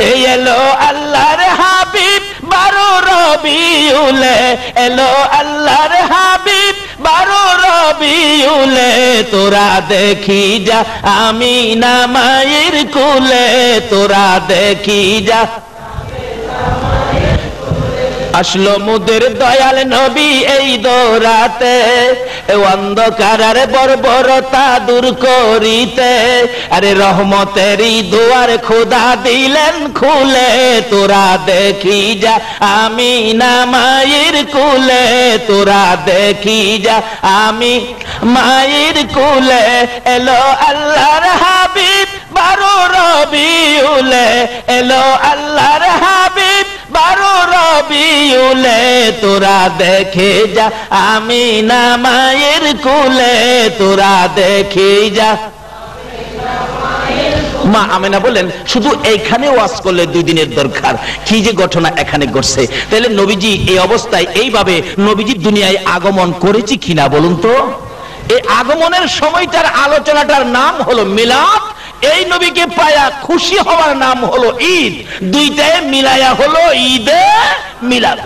এই এলো আল্লাহর হাবিব 12 রবিউলে, এলো আল্লাহর হাবিব 12 রবিউলে, তোরা দেখি যা আমি না মায়ের কোলে, তোরা দেখি যা। আসলো মোদের দয়াল নবী এই দৌরাতে, অন্ধকারের বর্বরতা দূর করিতে, আরে রহমতেরই দুয়ার খোদা দিলেন খুলে, তোরা দেখি যা আমি না মায়ের কোলে, তোরা দেখি যা আমি মায়ের কোলে। এলো আল্লাহর হাবিব 12 রবিউলে, এলো আল্লাহর হাবিব 12 রবিউলে, তোরা দেখে যা আমি না মায়ের কোলে, তোরা দেখে যা। মা আমেনা বলেন, শুধু এইখানে ওয়াজ করলে 2 দিনের দরকার, কি যে ঘটনা এখানে ঘটছে। তাহলে নবীজি এই অবস্থায় এইভাবে নবীজি দুনিয়ায় আগমন করেছি কিনা বলুন তো? এই আগমনের সময়টার আলোচনাটার নাম হলো মিলাদ। এই নবীকে পায়া খুশি হওয়ার নাম হলো ঈদ। দুইটায় মিলায়া হলো ঈদে মিলাদ।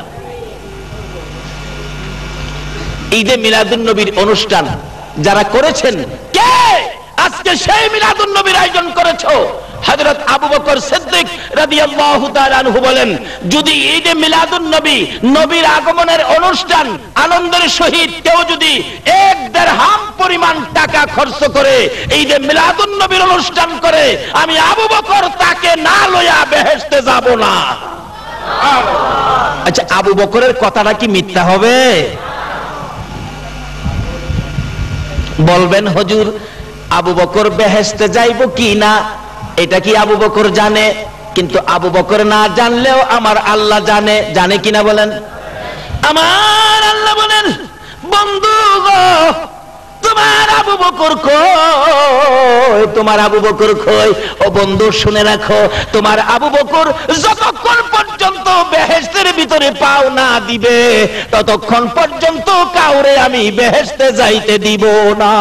ঈদে মিলাদুন নবীর অনুষ্ঠান যারা করেছেন, কে আজকে সেই মিলাদুন নবীর আয়োজন করেছো? হযরত আবু বকর সিদ্দিক রাদিয়াল্লাহু তাআলা আনহু বলেন, যদি ঈদে মিলাদুন নবী, নবীর আগমনের অনুষ্ঠান আনন্দের সহিত কেউ যদি 1 দিরহাম পরিমাণ টাকা খরচ করে ঈদে মিলাদুন নবীর অনুষ্ঠান করে, আমি আবু বকর তাকে না লইয়া বেহেশতে যাব না। আচ্ছা, আবু বকরের কথাটা কি মিথ্যা হবে? বলবেন হুজুর, আবু বকর বেহেশতে যাইব কি না এটা কি আবু বকর জানে? কিন্তু আবু বকর না জানলেও আমার আল্লাহ জানে। জানে কিনা বলেন? আমার আল্লাহ বলেন, বন্ধু গো, তোমার আবু বকর কই? তোমার আবু বকর কই? ও বন্ধু শুনে রাখো, তোমার আবু বকর যতক্ষণ পর্যন্ত বেহেশতের ভিতরে পাও না দিবে, ততক্ষণ পর্যন্ত কাউরে আমি বেহেশতে যাইতে দিব না।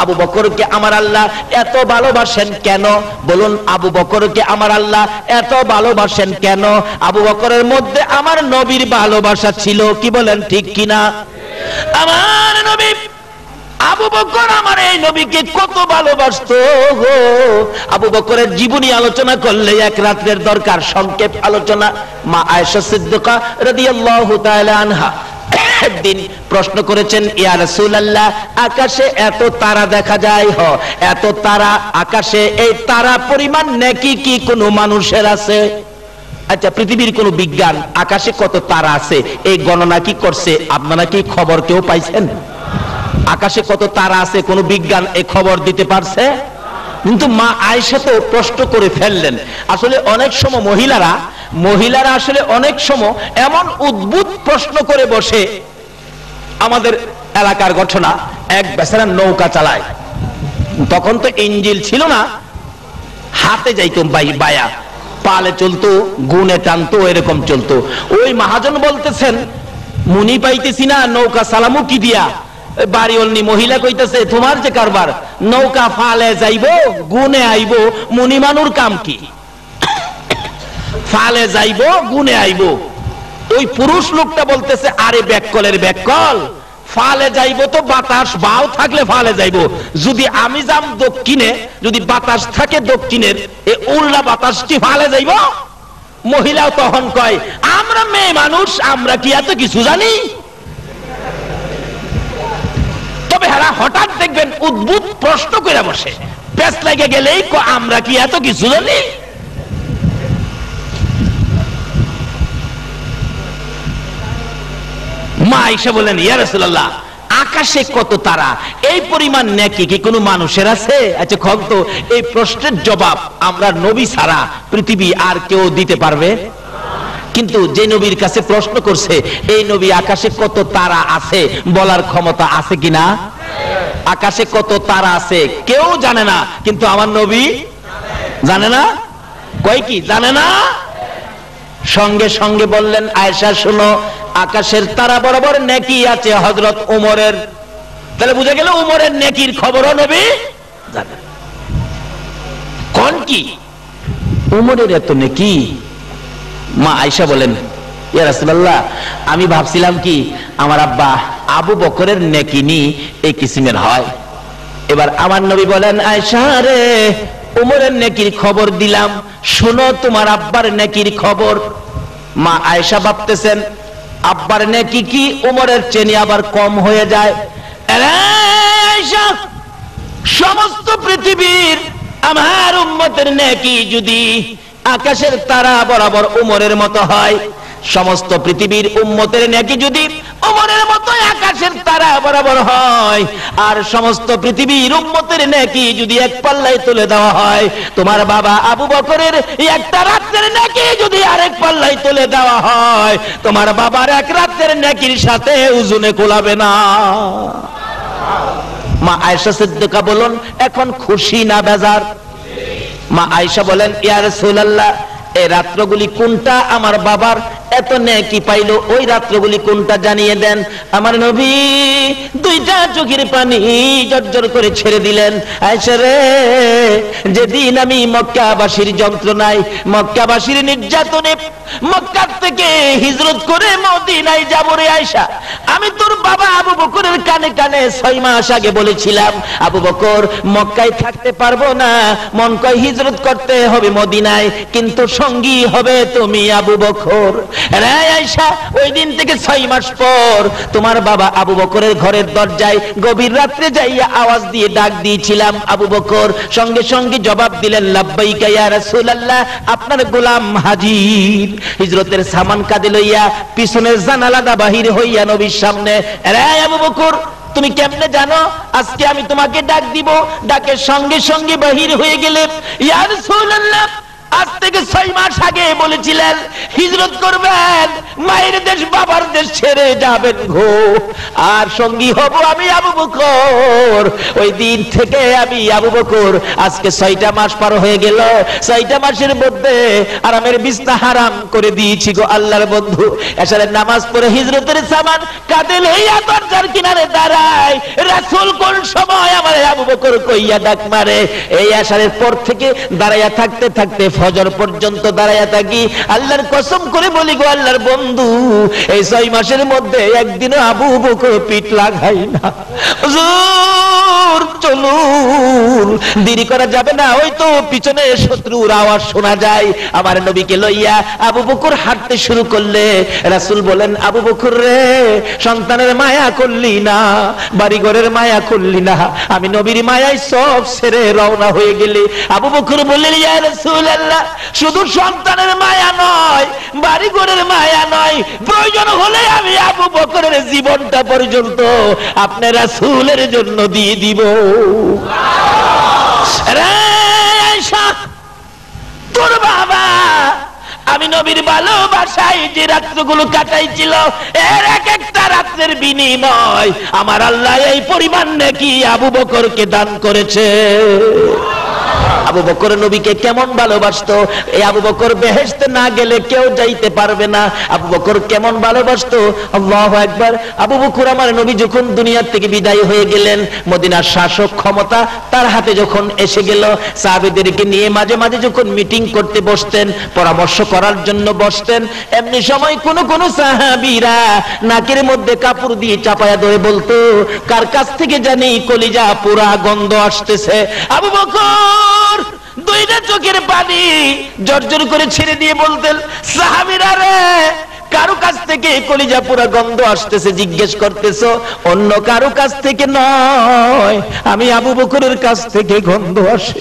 আবু বকরকে আমার আল্লাহ এত ভালোবাসেন কেন বলুন? আবু বকরকে আমার আল্লাহ এত ভালোবাসেন কেন? আবু বকরের মধ্যে আমার নবীর ভালোবাসা ছিল, কি বলেন ঠিক কিনা? আমার নবী আবু বকর আমার এই নবীকে কত ভালোবাসতো গো। আবু বকরের জীবনী আলোচনা করলে 1 রাতের দরকার, সংক্ষেপ আলোচনা। মা আয়েশা সিদ্দিকা রাদিয়াল্লাহু তাআলা আনহা একদিন প্রশ্ন করেছেন, ইয়া রাসূলুল্লাহ, আকাশে এত তারা দেখা যায়, এত তারা আকাশে, এই তারা পরিমাণ নেকি কি কোনো মানুষের আছে? আচ্ছা, পৃথিবীর কোন বিজ্ঞান আকাশে কত তারা আছে এই গণনা কি করছে? আপনারা কি খবর কেউ পাইছেন? আকাশে কত তারা আছে কোন বিজ্ঞান এই খবর দিতে পারছে? কিন্তু মা আয়েশা তো প্রশ্ন করে ফেললেন। আসলে অনেক সময় মহিলারা আসলে অনেক সময় এমন উদ্ভুত প্রশ্ন করে বসে। আমাদের এলাকার ঘটনা, এক বেচারা নৌকা চালায়, তখন তো ইঞ্জিল ছিল না, হাতে যাইতো বায়া, পালে চলতো, গুনে টানতো, এরকম চলতো। ওই মহাজন বলতেছেন, মুনি পাইতেছি না, নৌকা সালামু কি দিয়া? বাড়িওয়ালি মহিলা কইতেছে, তোমার যে কারবার, নৌকা ফালে যাইবো, গুনে আইবো, মুনি মানুর কাম কি? ফালে যাইবো, গুনে আইবো। ওই পুরুষ লোকটা বলতেছে, আরে ব্যাককলের ব্যাককল, ফালে যাইবো তো বাতাস বাও থাকলে ফালে যাইবো, যদি আমি যাম দক্ষিণে, যদি বাতাস থাকে দক্ষিণের, এই উল্টা বাতাসটি ফালে যাইবো। মহিলাও তখন কয়, আমরা মেয়ে মানুষ, আমরা কি এত কিছু জানি? তবে হারা হঠাৎ দেখবেন উদ্ভুত প্রশ্ন করে বসে, পেছ লাগে গেলেই আমরা কি এত কিছু জানি? মা আয়েশা বলেন, ইয়া রাসূলুল্লাহ, আকাশে কত তারা, এই পরিমাণ নেকি কি কোনো মানুষের আছে? আচ্ছা কম তো, এই প্রশ্নের জবাব আমরা নবী ছাড়া পৃথিবী আর কেউ দিতে পারবে? কিন্তু যে নবীর কাছে প্রশ্ন করছে, এই নবী আকাশে কত তারা আছে বলার ক্ষমতা আছে কিনা? আকাশে কত তারা আছে কেউ জানে না, কিন্তু আমার নবী জানে না। কয় কি জানে না? সঙ্গে সঙ্গে বললেন, আয়েশা শোনো, আকাশের তারা বরাবর নেকি আছে হযরত ওমরের। তাহলে বুঝা গেল ওমরের নেকির খবরও নবী জানেন। কোন কি ওমরের এত নেকি? মা আয়েশা বলেন, ইয়া রাসূলুল্লাহ, আমি ভাবছিলাম কি আমার আব্বা আবু বকরের নেকি নি এই কিসিমের হয়। এবার আমার নবী বলেন, আয়েশা রে, ওমরের নেকির খবর দিলাম, শোনো তোমার আব্বার নেকির খবর। মা আয়েশা ভাবতেছেন, আব্বার নেকি কি ওমরের চেয়ে আবার কম হয়ে যায়? আয়েশা, সমস্ত পৃথিবীর আমার উম্মতের নেকি যদি আকাশের তারা বরাবর ওমরের মতো হয়, সমস্ত পৃথিবীর উম্মতের নেকি যদি ওমরের মতো আকাশের তারা বরাবর হয়, আর সমস্ত পৃথিবীর উম্মতের নেকি যদি এক পাল্লায় তুলে দেওয়া হয়, তোমার বাবা আবু বকরের একটা রাতের নেকি যদি আরেক পাল্লায় তুলে দেওয়া হয়, তোমার বাবার এক রাতের নেকির সাথে ওজনে কোলাবে না। মা আয়েশা সিদ্দিকা বলেন, এখন খুশি না বেজার? মা আয়েশা বলেন, ইয়া রাসূলুল্লাহ, এই রাত্রগুলি কোনটা আমার বাবার এত নেকি পাইলো, ওই রাত্রগুলি কোনটা জানিয়ে দেন। আমার নবী দুইটা চোখের পানি জর্জর করে ছেড়ে দিলেন। আয়েশা রে, যেদিন আমি মক্কাবাসীর যন্ত্রণায়, মক্কাবাসীর নির্যাতনে মক্কা থেকে হিজরত করে মদিনায় যাব রে আয়েশা, আমি তোর বাবা আবু বকরের কানে কানে 6 মাস আগে বলেছিলাম, আবু বকর মক্কায় থাকতে পারবো না, মন কয় হিজরত করতে হবে মদিনায়, কিন্তু সঙ্গী হবে তুমি আবু বকর। রে আয়েশা, ওই দিন থেকে 6 মাস পর তোমার বাবা আবু বকরের ঘরের দরজায় গভীর রাত্রে যাইয়া আওয়াজ দিয়ে ডাক দিয়েছিলাম, আবু বকর সঙ্গে সঙ্গে জবাব দিলেন, লাব্বাইকা ইয়া রাসূলুল্লাহ, আপনার গোলাম হাজির। হিজরতের সামান কাঁধে লইয়া পিছনের জানালাটা বাহির হইয়া নবীর সামনে, রে আবু বকর, তুমি কেমনে জানো আজকে আমি তোমাকে ডাক দিব? ডাকের সঙ্গে সঙ্গে বাহির হয়ে গেলে, ইয়া রাসূলুল্লাহ, আজ থেকে 6 মাস আগে বলেছিলেন হিজরত করবেন, মায়ের দেশ বাবার দেশ ছেড়ে যাবেন গো, আর সঙ্গী হব আমি আবু বকর। ওই দিন থেকে আমি আবু বকর, আজকে 6টা মাস পার হয়ে গেল, 6টা মাসের মধ্যে আরামের বিছনা হারাম করে দিয়েছি গো আল্লাহর বন্ধু। এশারের নামাজ পড়ে হিজরতের সামান কাঁধে লইয়া দরজার কিনারে দাঁড়ায়, রাসূল কোন সময় আমার আবু বকর কইয়া ডাক মারে। এই এশারের পর থেকে দাঁড়াইয়া থাকতে থাকতে ফজর পর্যন্ত দাঁড়াইয়া থাকি। আল্লাহর কসম করে বলি গো আল্লাহর বন্ধু, এই 6 মাসের মধ্যে একদিনও আবু বকর পিঠ লাগাই না। হুজুর চলুন, দেরি করা যাবে না, ওই তো পিছনে শত্রুর আওয়াজ শোনা যায়। আমার নবীকে লইয়া আবু বকর হাঁটতে শুরু করলে। রাসূল বলেন, আবু বকর রে, সন্তানের মায়া করলি না, বাড়িঘরের মায়া করলি না, আমি নবীর মায়ায় সব ছেড়ে রওনা হয়ে গেলি। আবু বকর বললেন, ইয়া রাসূলুল্লাহ, শুধু সন্তানের মায়া নয়, বাড়িঘরের মায়া নয়, প্রয়োজন হলে আমি আবু বকরের জীবনটা পর্যন্ত আপনার রাসূলের জন্য দিয়ে দিব। রে আয়েশা, তোর বাবা আমি নবীর ভালোবাসায় যে রাত্রগুলো কাটাইছিল, এর এক একটা রাত্রের বিনিময় আমার আল্লাহ এই পরিমাণ নেকি আবু বকরকে দান করেছে। আবু বকর নবীকে কেমন ভালোবাসতো, এই আবু বকর বেহেশতে না গেলে কেউ যাইতে পারবে না। আবু বকর কেমন ভালোবাসতো, আল্লাহু আকবার। আবু বকর আমার নবী যখন দুনিয়া থেকে বিদায় হয়ে গেলেন, মদিনার শাসক ক্ষমতা তার হাতে যখন এসে গেল, সাহাবীদেরকে নিয়ে মাঝে মাঝে যখন মিটিং করতে বসতেন, পরামর্শ করার জন্য বসতেন, এমনি সময় কোন কোন সাহাবীরা নাকের মধ্যে কাপড় দিয়ে চাপায়া ধরে বলতো, কার কাছ থেকে জানি কলিজা পুরা গন্ধ আসতেছে। আবু বকর দুইটা চোখের পানি জর্জর করে ছেড়ে দিয়ে বলতেন, সাহাবীরা রে, কারো কাছ থেকে কলিজা পুরা গন্ধ আসতেছে জিজ্ঞেস করতেছো, অন্য কারো কাছ থেকে নয়, আমি আবু বকরের কাছ থেকে গন্ধ আসে।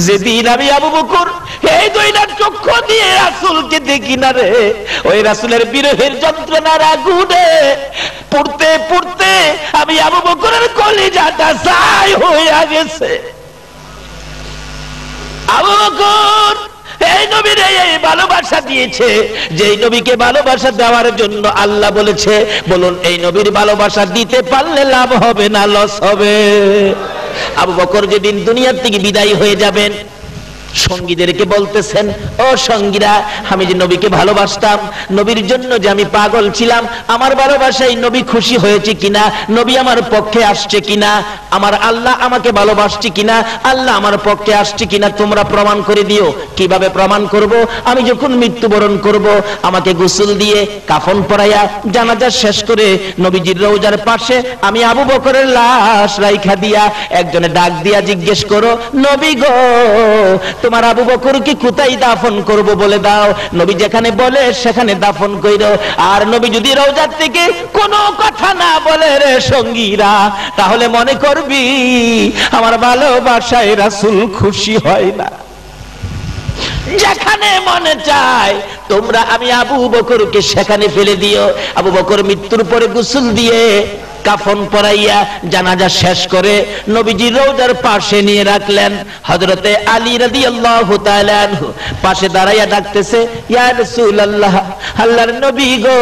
যেদিন আমি আবু বকর এই দুইটা চক্ষু দিয়ে রাসূলকে দেখি না রে, ওই রাসূলের বিরহের যন্ত্রণার আগুনে পড়তে পড়তে আমি আবু বকরের কলিজাটা ছাই হয়ে গেছে। আবু বকর এই নবীর এই ভালোবাসা দিয়েছে, যেই নবীকে ভালোবাসা দেওয়ার জন্য আল্লাহ বলেছে, বলুন এই নবীর ভালোবাসা দিতে পারলে লাভ হবে না লস হবে? আবু বকর যেদিন দুনিয়ার থেকে বিদায় হয়ে যাবেন, সঙ্গীদেরকে বলতেছেন, ও সঙ্গীরা, আমি যে নবীকে ভালোবাসতাম, নবীর জন্য যে আমি পাগল ছিলাম, আমার ভালোবাসায় নবী খুশি হয়েছে কিনা, নবী আমার পক্ষে আসছে কিনা, আমার আল্লাহ আমাকে ভালোবাসছে কিনা, আল্লাহ আমার পক্ষে আসছে কিনা, তোমরা প্রমাণ করে দিও। কিভাবে প্রমাণ করব? আমি যখন মৃত্যুবরণ করব, আমাকে গোসল দিয়ে কাফন পরাইয়া জানাজা শেষ করে নবীজির রওজার পাশে আমি আবু বকরের লাশ রাইখা দিয়া একজনে ডাক দিয়া জিজ্ঞেস করো, নবী গো, তোমার আবু বকরকে কোথায় দাফন করব বলে দাও। নবী যেখানে বলে সেখানে দাফন কইরো। আর নবী যদি রওজার থেকে কোনো কথা না বলে রে সঙ্গীরা, তাহলে মনে করবি আমার ভালোবাসায় রাসূল খুশি হয় না। যেখানে মনে চায় তোমরা আমি আবু বকরকে সেখানে ফেলে দিও। আবু বকর মৃত্যুর পরে গোসল দিয়ে কাফন পরাইয়া জানাজা শেষ করে নবীজি রওজার পাশে নিয়ে রাখলেন। হযরতে আলী রাদিয়াল্লাহু তাআলা আনহু পাশে দাঁড়াইয়া ডাকতেছে, ইয়া রাসূলুল্লাহ, আল্লাহর নবী গো,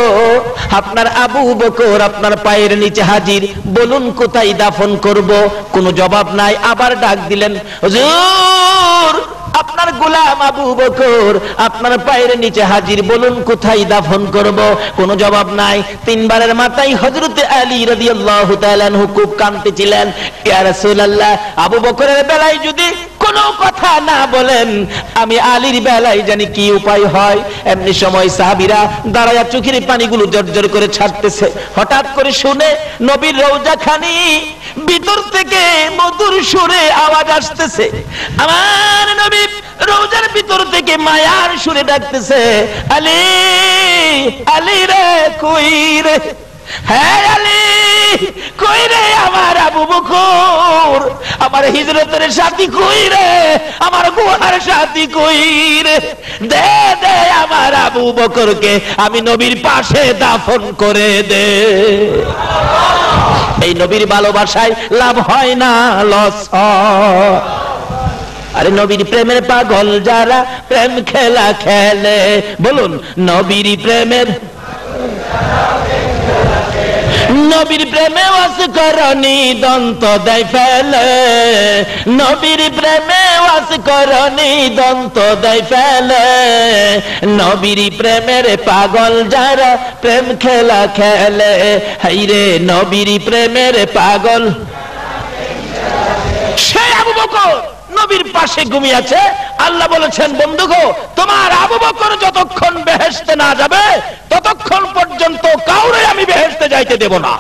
আপনার আবু বকর আপনার পায়ের নিচে হাজির, বলুন কোথায় দাফন করব? কোনো জবাব নাই। আবার ডাক দিলেন, হুজুর, আপনার গোলাম আবু বকর আপনার পায়ের নিচে হাজির, বলুন কোথায় দাফন করব? কোনো জবাব নাই। তিনবারের মাথায় হযরতে আলী রাদিয়াল্লাহু তাআলা আনহু খুব কাঁদতেছিলেন, ইয়া রাসূলুল্লাহ, আবু বকরের বেলায় যদি কোনো কথা না বলেন, আমি আলীর বেলায় জানি কি উপায় হয়। এমনি সময় সাহাবীরা দাঁড়ায়া চোখের পানিগুলো জর্জর করে ছাড়তেছে। হঠাৎ করে শুনে নবীর রওজাখানি ভিতর থেকে মধুর সুরে আওয়াজ আসতেছে। আমার নবী রওজার ভিতর থেকে মায়ার সুরে ডাকতেছে, আলী, আলী রে, কই রে? হ্যাঁ আলী, কই রে আমার আবু বকর? আমার হিজরতের সাথী কই রে? আমার গুহার সাথী কই রে? দে দে আমার আবু বকরকে আমি নবীর পাশে দাফন করে দে। এই নবীর ভালোবাসায় লাভ হয় না, লস হয়। আরে নবীর প্রেমের পাগল যারা প্রেম খেলা খেলে, বলুন নবীর প্রেমের, নবীর প্রেমে ওয়াস করনি দন্ত দেয় ফেলে, নবীর প্রেমে ওয়াস করনি দন্ত দেয় ফেলে, নবীর প্রেমের পাগল যারা প্রেম খেলা খেলে, হাইরে নবীর প্রেমের পাগল। সে আবু বকর নবীর পাশে ঘুমিয়ে আছে। আল্লাহ বলেছেন, বন্ধু গো, তোমার আবু বকর যতক্ষণ বেহেশতে না যাবে ততক্ষণ পর্যন্ত কাউরে আমি বেহেশতে যাইতে দেব না।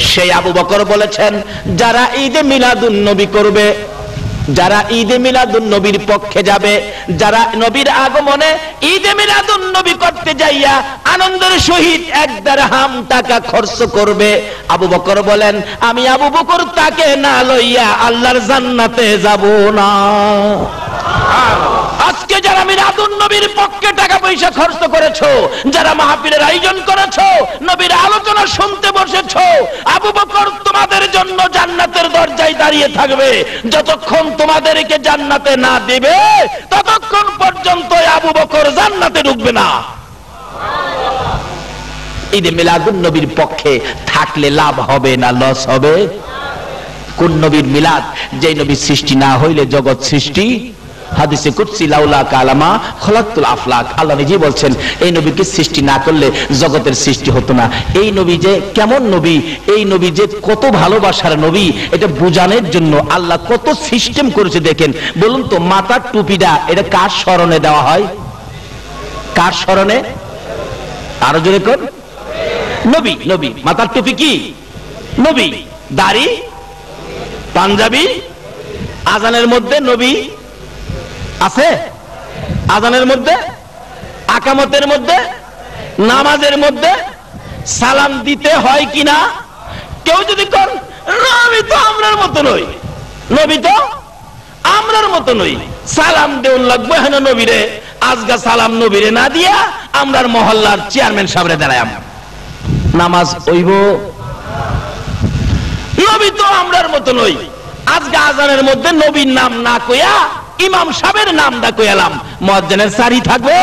সেই আবু বকর বলেছেন, যারা ঈদে মিলাদুন নবী করবে, যারা ঈদে মিলাদুন নবীর পক্ষে যাবে, যারা নবীর আগমনে ঈদে মিলাদুন নবী করতে যাইয়া আনন্দের সহিত 1 দিরহাম টাকা খরচ করবে, আবু বকর বলেন, আমি আবু বকর তাকে না লইয়া আল্লাহর জান্নাতে যাব না। আজকে যারা মিলাদুন নবীর পক্ষে টাকা পয়সা খরচ করেছো, যারা মাহফিলের আয়োজন করেছো, নবীর আলোচনা শুনতে বসেছো, আবু বকর তোমাদের জন্য জান্নাতের দরজায় দাঁড়িয়ে থাকবে। যতক্ষণ তোমাদেরকে জান্নাতে না দিবে ততক্ষণ পর্যন্ত আবু বকর জান্নাতে ঢুকবে না। ঈদে মিলাদুন নবীর পক্ষে থাকলে লাভ হবে না লস হবে? কোন নবীর মিলাদ? যে নবীর সৃষ্টি না হইলে জগৎ সৃষ্টি। হাদিসে কুদসি, লাউলা কালামা খলাকতুল আফলাক, আল্লাহ নিজেই বলছেন, এই নবীকে সৃষ্টি না করলে জগতের সৃষ্টি হতো না। এই নবী যে কেমন নবী, এই নবী যে কত ভালোবাসার নবী, এটা বোঝানোর জন্য আল্লাহ কত সিস্টেম করেছে দেখেন। বলুন তো, মাথার টুপিটা এটা কার স্মরণে দেওয়া হয়? কার স্মরণে? আরো জোরে কর, নবী। নবী মাথার টুপি কি? নবী। দাড়ি, পাঞ্জাবি, আজানের মধ্যে নবী আছে, আজানের মধ্যে, আকামতের মধ্যে, নামাজের মধ্যে সালাম দিতে হয় কিনা? কেউ যদি কর, নবী তো আমরার মতো নই, নবী তো আমরার মতো নই, সালাম দেউন লাগবে হেন নবীরে। আজগা সালাম নবীরে না দিয়া আমরার মহল্লার চেয়ারম্যান সাহেবরে দাঁড়ায়। নামাজ হইব? নবী তো আমরার মতো নই। আজকে আজানের মধ্যে নবীর নাম না কইয়া ইমাম সাহেবের নাম দা কইলাম, মুয়াজ্জিনের সারি থাকবো?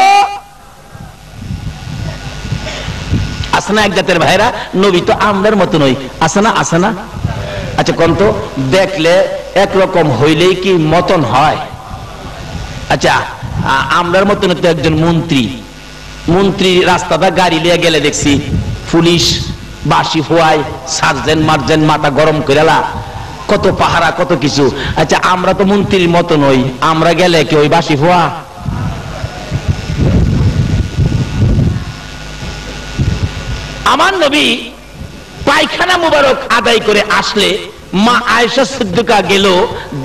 আছে না এক জাতের ভাইরা? নবী তো আমরার মতো নই, আছে না? আছে না? আচ্ছা কোন তো, দেখলে একরকম হইলেই কি মতন হয়? আচ্ছা আমরার মতন তো একজন মন্ত্রী রাস্তাটা গাড়ি লিয়ে গেলে দেখছি পুলিশ বাসি ফোয়ায়, সার্জেন্ট মার্জেন্ট মাথা গরম করেলা, কত পাহারা কত কিছু। আচ্ছা আমরা তো মন্ত্রীর মতো নই, আমরা গেলে কি ওই বাসি ফোয়া? আমার নবী পায়খানা মুবারক আদায় করে আসলে মা আয়েশা সিদ্দিকা গেল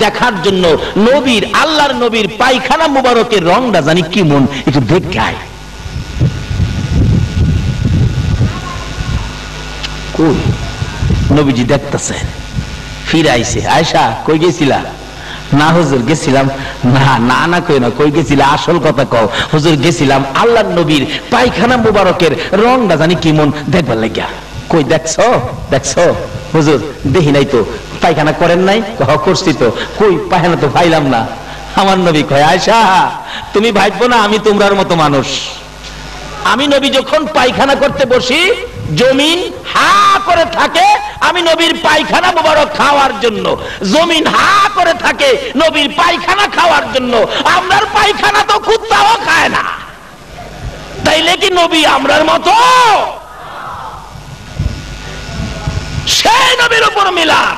দেখার জন্য নবীর, আল্লাহর নবীর পায়খানা মুবারকের রংটা জানি কি মন একটু দেখায়। কই নবীজি দেখতেছে, ফিরে আইছে। আয়েশা কই গেছিলা? না হুজুর গেছিলাম। না না না কই না, কই গেছিলা? আসল কথা কও। হুজুর গেছিলাম আল্লাহর নবীর পায়খানা মুবারকের রংটা জানি কি মন দেখবার লাগিয়া। কই দেখছো? দেখছো? হুজুর দেখি নাই তো। পায়খানা করেন নাই? করছি তো। কই পায়খানা তো পাইলাম না। আমার নবী কয়, আয়েশা তুমি ভাববো না আমি তোমরার মতো মানুষ। আমি নবী যখন পায়খানা করতে বসি জমিন হা করে থাকে আমি নবীর পায়খানা মুবারক খাওয়ার জন্য, জমিন হা করে থাকে নবীর পায়খানা খাওয়ার জন্য। আমরার পায়খানা তো কুত্তাও খায় না, তাইলে কি নবী আমরার মতো? সেই নবীর উপর মিলাদ,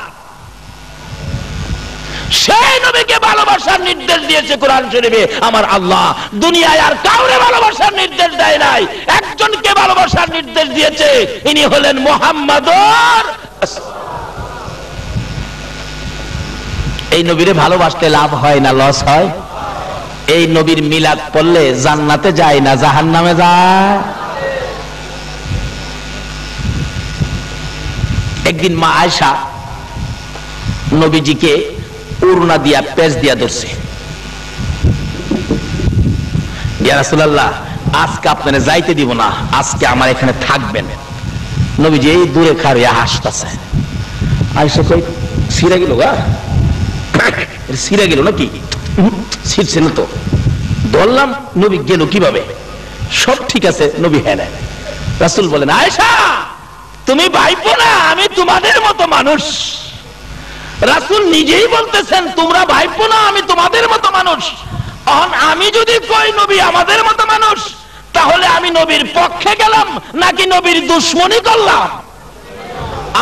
সেই নবীকে ভালোবাসার নির্দেশ দিয়েছে কোরআন শরীফে আমার আল্লাহ। দুনিয়ায় আর কাউরে ভালোবাসার নির্দেশ দেয় নাই, একজনকে ভালোবাসার নির্দেশ দিয়েছে, ইনি হলেন মুহাম্মাদুর। এই নবীরে ভালোবাসতে লাভ হয় না লস হয়? এই নবীর মিলাদ পড়লে জান্নাতে যায় না জাহান্নামে যায়? একদিন মা আয়েশা নবীজিকে উরনা দিয়া পেঁচ দিয়া ধরছে। ইয়া রাসূলুল্লাহ আজকে আপনারা যাইতে দিব না, আজকে আমার এখানে থাকবেন। নবীজি এই দূরে খাড়িয়া হাসতেছে। আয়েশা কই সিরা গেল গা? সিরা গেল নাকি? ছিড়ছে না তো। ধরলাম নবী গেল কিভাবে? সব ঠিক আছে নবী। হ্যাঁ না। রাসূল বলেন, আয়েশা তুমি ভাইবো না আমি তোমাদের মতো মানুষ। রাসূল নিজেই বলতেছেন তোমরা ভাইবো না আমি তোমাদের মতো মানুষ। আমি যদি কই নবী আমাদের মতো মানুষ, তাহলে আমি নবীর পক্ষে গেলাম নাকি নবীর দুশমনি করলাম?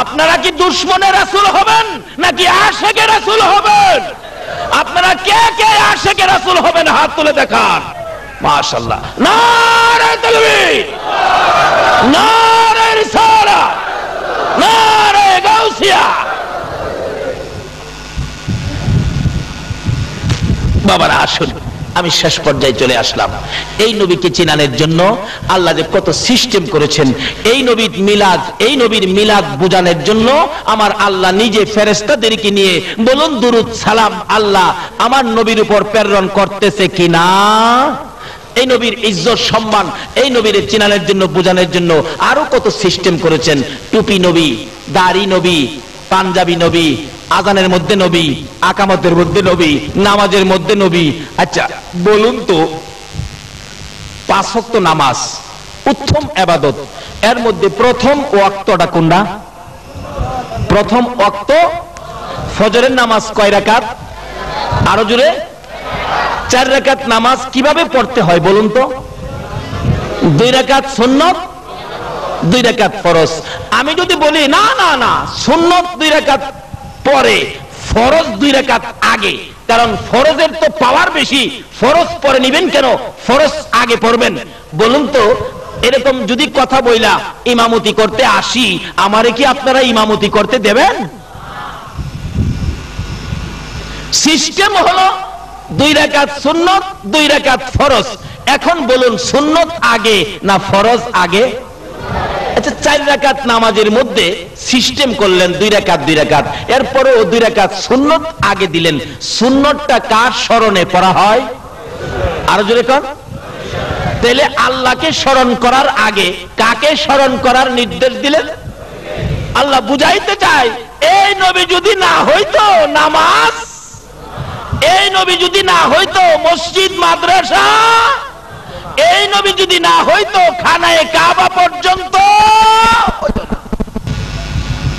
আপনারা কি দুশমনে রাসূল হবেন নাকি আশিকে রাসূল হবেন? আপনারা কে কে আশিকে রাসূল হবেন হাত তুলে দেখান। মাশাআল্লাহ। নারে তাকবীর, নারে রিসালাত, নারে গাউসিয়া। বাবারা আসুন, আমি শেষ পর্যায়ে চলে আসলাম। এই নবীকে চিনানোর জন্য আল্লাহ যে কত সিস্টেম করেছেন, এই নবীর মিলাদ বোঝানোর জন্য আমার আল্লাহ নিজে ফেরেশতাদেরকে নিয়ে বলুন দুরুদ সালাম আল্লাহ আমার নবীর উপর প্রেরণ করতেছে কিনা। এই নবীর ইজ্জত সম্মান, এই নবীর চিনানোর জন্য বোঝানোর জন্য আরো কত সিস্টেম করেছেন। টুপি নবী, দাড়ি নবী, পাঞ্জাবি নবী, আজানের মধ্যে নবী, আকামতের মধ্যে নবী, নামাজের মধ্যে নবী। আচ্ছা বলুন তো, 5 ওয়াক্ত নামাজ উত্তম ইবাদত, এর মধ্যে প্রথম ওয়াক্তটা কোনটা? প্রথম ওয়াক্ত ফজরের নামাজ কয় রাকাত? আরো জোরে। 4 রাকাত নামাজ কিভাবে পড়তে হয় বলুন তো? 2 রাকাত সুন্নাত, 2 রাকাত ফরজ। আমি যদি বলি না না না সুন্নাত 2 রাকাত পরে, ফরজ 2 রাকাত আগে, কারণ ফরজের তো পাওয়ার বেশি, ফরজ পরে নিবেন কেন, ফরজ আগে পড়বেন। বলুন তো এরকম যদি কথা বইলা ইমামতি করতে আসি, আমারে কি আপনারা ইমামতি করতে দেবেন? সিস্টেম হলো 2 রাকাত সুন্নাত, 2 রাকাত ফরজ। এখন বলুন সুন্নাত আগে না ফরজ আগে? আচ্ছা 4 রাকাত নামাজের মধ্যে সিস্টেম করলেন 2 রাকাত 2 রাকাত, এরপরও 2 রাকাত সুন্নাত আগে দিলেন। সুন্নাতটা কার স্মরণে পড়া হয়? আরো জোরে কর। তাহলে আল্লাহকে স্মরণ করার আগে কাকে স্মরণ করার নির্দেশ দিলেন? আল্লাহ বুঝাইতে চায়, এই নবী যদি না হইতো নামাজ, এই নবী যদি না হইতো মসজিদ মাদ্রাসা, এই নবী যদি না হইতো খানায়ে কাবা পর্যন্ত,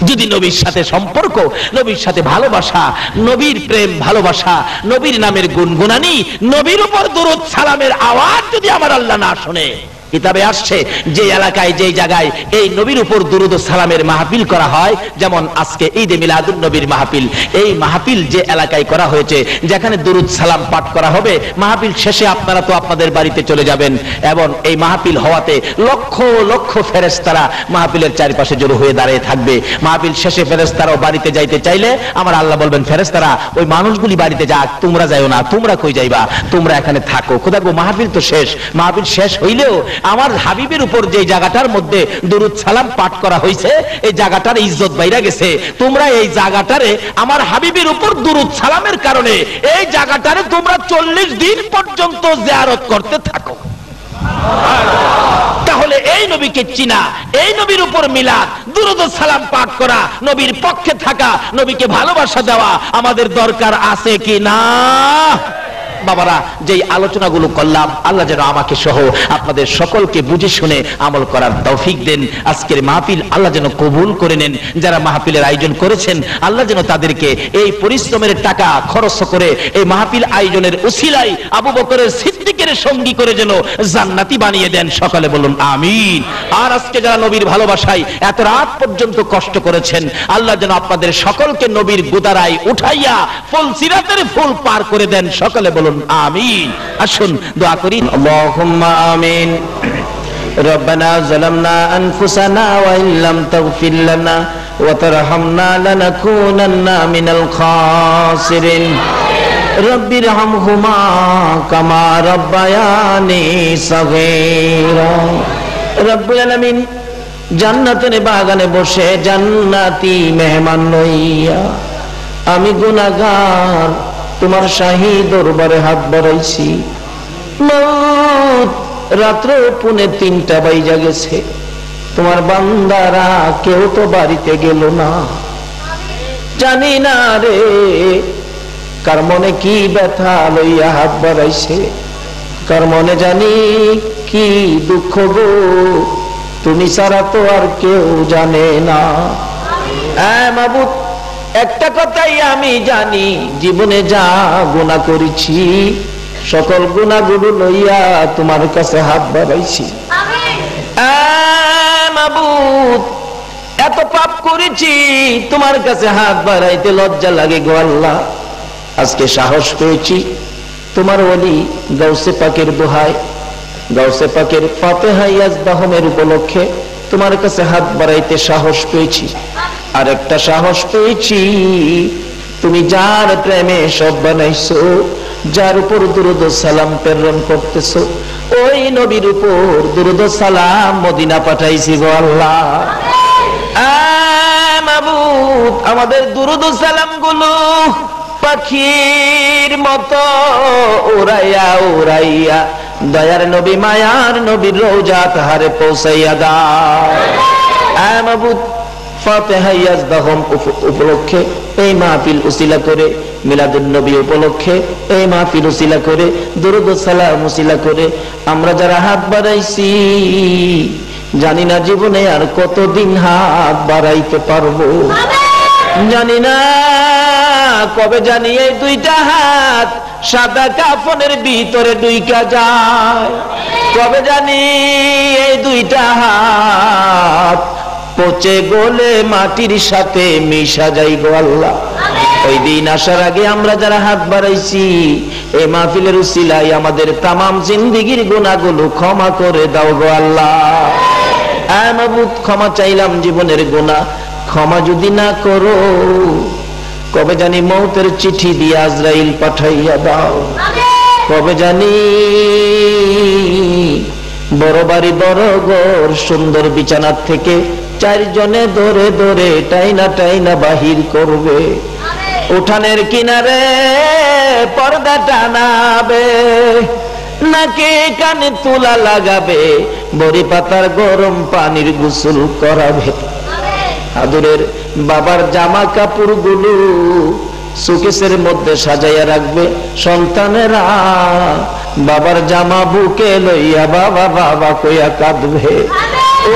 যদি নবীর সাথে সম্পর্ক, নবীর সাথে ভালোবাসা, নবীর প্রেম ভালোবাসা, নবীর নামের গুনগুনানি, নবীর উপর দরুদ সালামের আওয়াজ যদি আমার আল্লাহ না শুনে, কিতাবে আসছে যে এলাকায় যে জায়গায় এই নবীর উপর দুরুদ ও সালামের মাহফিল করা হয়, যেমন আজকে ঈদে মিলাদুন নবীর মাহফিল, এই মাহফিল যে এলাকায় করা হয়েছে যেখানে দুরুদ সালাম পাঠ করা হবে, মাহফিল শেষে আপনারা তো আপনাদের বাড়িতে চলে যাবেন এবং এই মাহফিল হওয়াতে লক্ষ লক্ষ ফেরেশতারা মাহফিলের চারপাশে জড়ো হয়ে দাঁড়িয়ে থাকবে। মাহফিল শেষে ফেরেশতারাও বাড়িতে যাইতে চাইলে আমার আল্লাহ বলবেন, ফেরেশতারা ওই মানুষগুলি বাড়িতে যাক, তোমরা যাইও না, তোমরা কই যাইবা, তোমরা এখানে থাকো। খোদা গো, মাহফিল তো শেষ, মাহফিল শেষ হইলেও আমার হাবিবের উপর যে জায়গাটার মধ্যে দুরুদ সালাম পাঠ করা হয়েছে এই জায়গাটার ইজ্জত বাইরা গেছে, তোমরা এই জায়গাটারে আমার হাবিবের উপর দুরুদ সালামের কারণে এই জায়গাটারে তোমরা 40 দিন পর্যন্ত জিয়ারত করতে থাকো। তাহলে এই নবীকে চিনা, এই নবীর উপর মিলাদ, দুরুদ ও সালাম পাঠ করা, নবীর পক্ষে থাকা, নবীকে ভালোবাসা দেওয়া আমাদের দরকার আছে কি না? বাবারা, যেই আলোচনাগুলো করলাম আল্লাহ যেন আমাকে সহ আপনাদের সকলকে বুঝে শুনে আমল করার তৌফিক দেন। আজকের মাহফিল আল্লাহ যেন কবুল করে নেন। যারা মাহফিলের আয়োজন করেছেন আল্লাহ যেন তাদেরকে এই পরিশ্রমের টাকা খরচ করে এই মাহফিল আয়োজনের উসিলায় আবু বকরের সিদ্দিকের সঙ্গী করে যেন জান্নাতি বানিয়ে দেন। সকালে বলুন আমিন। আর আজকে যারা নবীর ভালোবাসায় এত রাত পর্যন্ত কষ্ট করেছেন আল্লাহ যেন আপনাদের সকলকে নবীর গুদারায় উঠাইয়া ফুল সিরাতের ফুল পার করে দেন। সকালে বলুন আমিন। আসুন দোয়া করি। আল্লাহুম্মা আমিন। রব্বানা যালামনা আনফুসানা ওয়া ইল্লাম তাগফির লানা ওয়া তারহামনা লানাকুনান্না মিনাল খাসিরিন। রব্বিরহামহুমা কামা রাব্বায়ানি সাগীরা। রব্বুল আলামিন জান্নাতের বাগানে বসে জান্নাতি মেহমান লইয়া আমি গুনাহগার তোমার শাহী দরবারে হাত বাড়াইছি। রাত্র 2:45 বাজে গেছে, তোমার বান্দারা কেউ তো বাড়িতে গেল না। জানি না রে কার মনে কি ব্যথা লইয়া হাত বাড়াইছে, কার মনে জানি কি দুঃখ গো, তুমি ছাড়া তো আর কেউ জানে না। মাবুদ, একটা কথাই আমি জানি, জীবনে যা গুনাহ করেছি সকল গুনাহগুলো লইয়া তোমার কাছে হাত বাড়াইছি। মাবুদ, এত পাপ করেছি তোমার কাছে হাত বাড়াইতে লজ্জা লাগে গো আল্লাহ। আজকে সাহস পেয়েছি তোমার ওলি গাউসে পাকের দোহায়, গাউসে পাকের ফাতিহা ইয়াজদাহমের উপলক্ষে তোমার কাছে হাত বাড়াইতে সাহস পেয়েছি। আর একটা সাহস পেয়েছি, তুমি যার প্রেমে সব বানাইছো, যার উপর দুরুদ সালাম প্রেরণ করতেছো, ওই নবীর উপর দুরুদ সালাম মদিনা পাঠাইছি গো আল্লাহ। মাবুদ, আমাদের দুরুদ সালাম গুলো পাখির মতো উড়াইয়া উড়াইয়া দয়ার নবী মায়ার নবীর রওজা তাহারে পৌঁছাইয়া দাও। মাবুদ, ফাতিহা ইয়াজদাহম উপলক্ষে এই মাহফিল উসিলা করে, মিলাদুন নবী উপলক্ষে এই মাহফিল উসিলা করে, দুরুদ সালাম উসিলা করে আমরা যারা হাত বাড়াইছি জানি না জীবনে আর কতদিন হাত বাড়াইতে পারবো, জানি না কবে জানি এই দুইটা হাত সাদা কাফনের ভিতরে ঢুইকা যায়, কবে জানি এই দুইটা হাত পচে গলে মাটির সাথে মিশা যাই গো আল্লাহ। ওই দিন আসার আগে আমরা যারা হাত বাড়াইছি এই মাহফিলের উসিলায় আমাদের তামাম জিন্দেগীর গুনাহগুলো ক্ষমা করে দাও গো আল্লাহ। মাবুদ, ক্ষমা চাইলাম জীবনের গুনাহ, ক্ষমা যদি না করো কবে জানি মৌতের চিঠি দিয়ে আজরাইল পাঠাইয়া দাও, কবে জানি বড় বাড়ি বড় ঘর সুন্দর বিছানার থেকে 4 জনে ধরে ধরে টাইনা টাইনা বাহির করবে, উঠানের কিনারে পর্দা টানাবে, নাকে কানে তুলা লাগাবে, বড়ি পাতার গরম পানির গোসল করাবে। আদরের বাবার জামা কাপড় গুলো সুকেসের মধ্যে সাজাইয়া রাখবে। সন্তানেরা বাবার জামা বুকে লইয়া বাবা বাবা কইয়া কাঁদবে।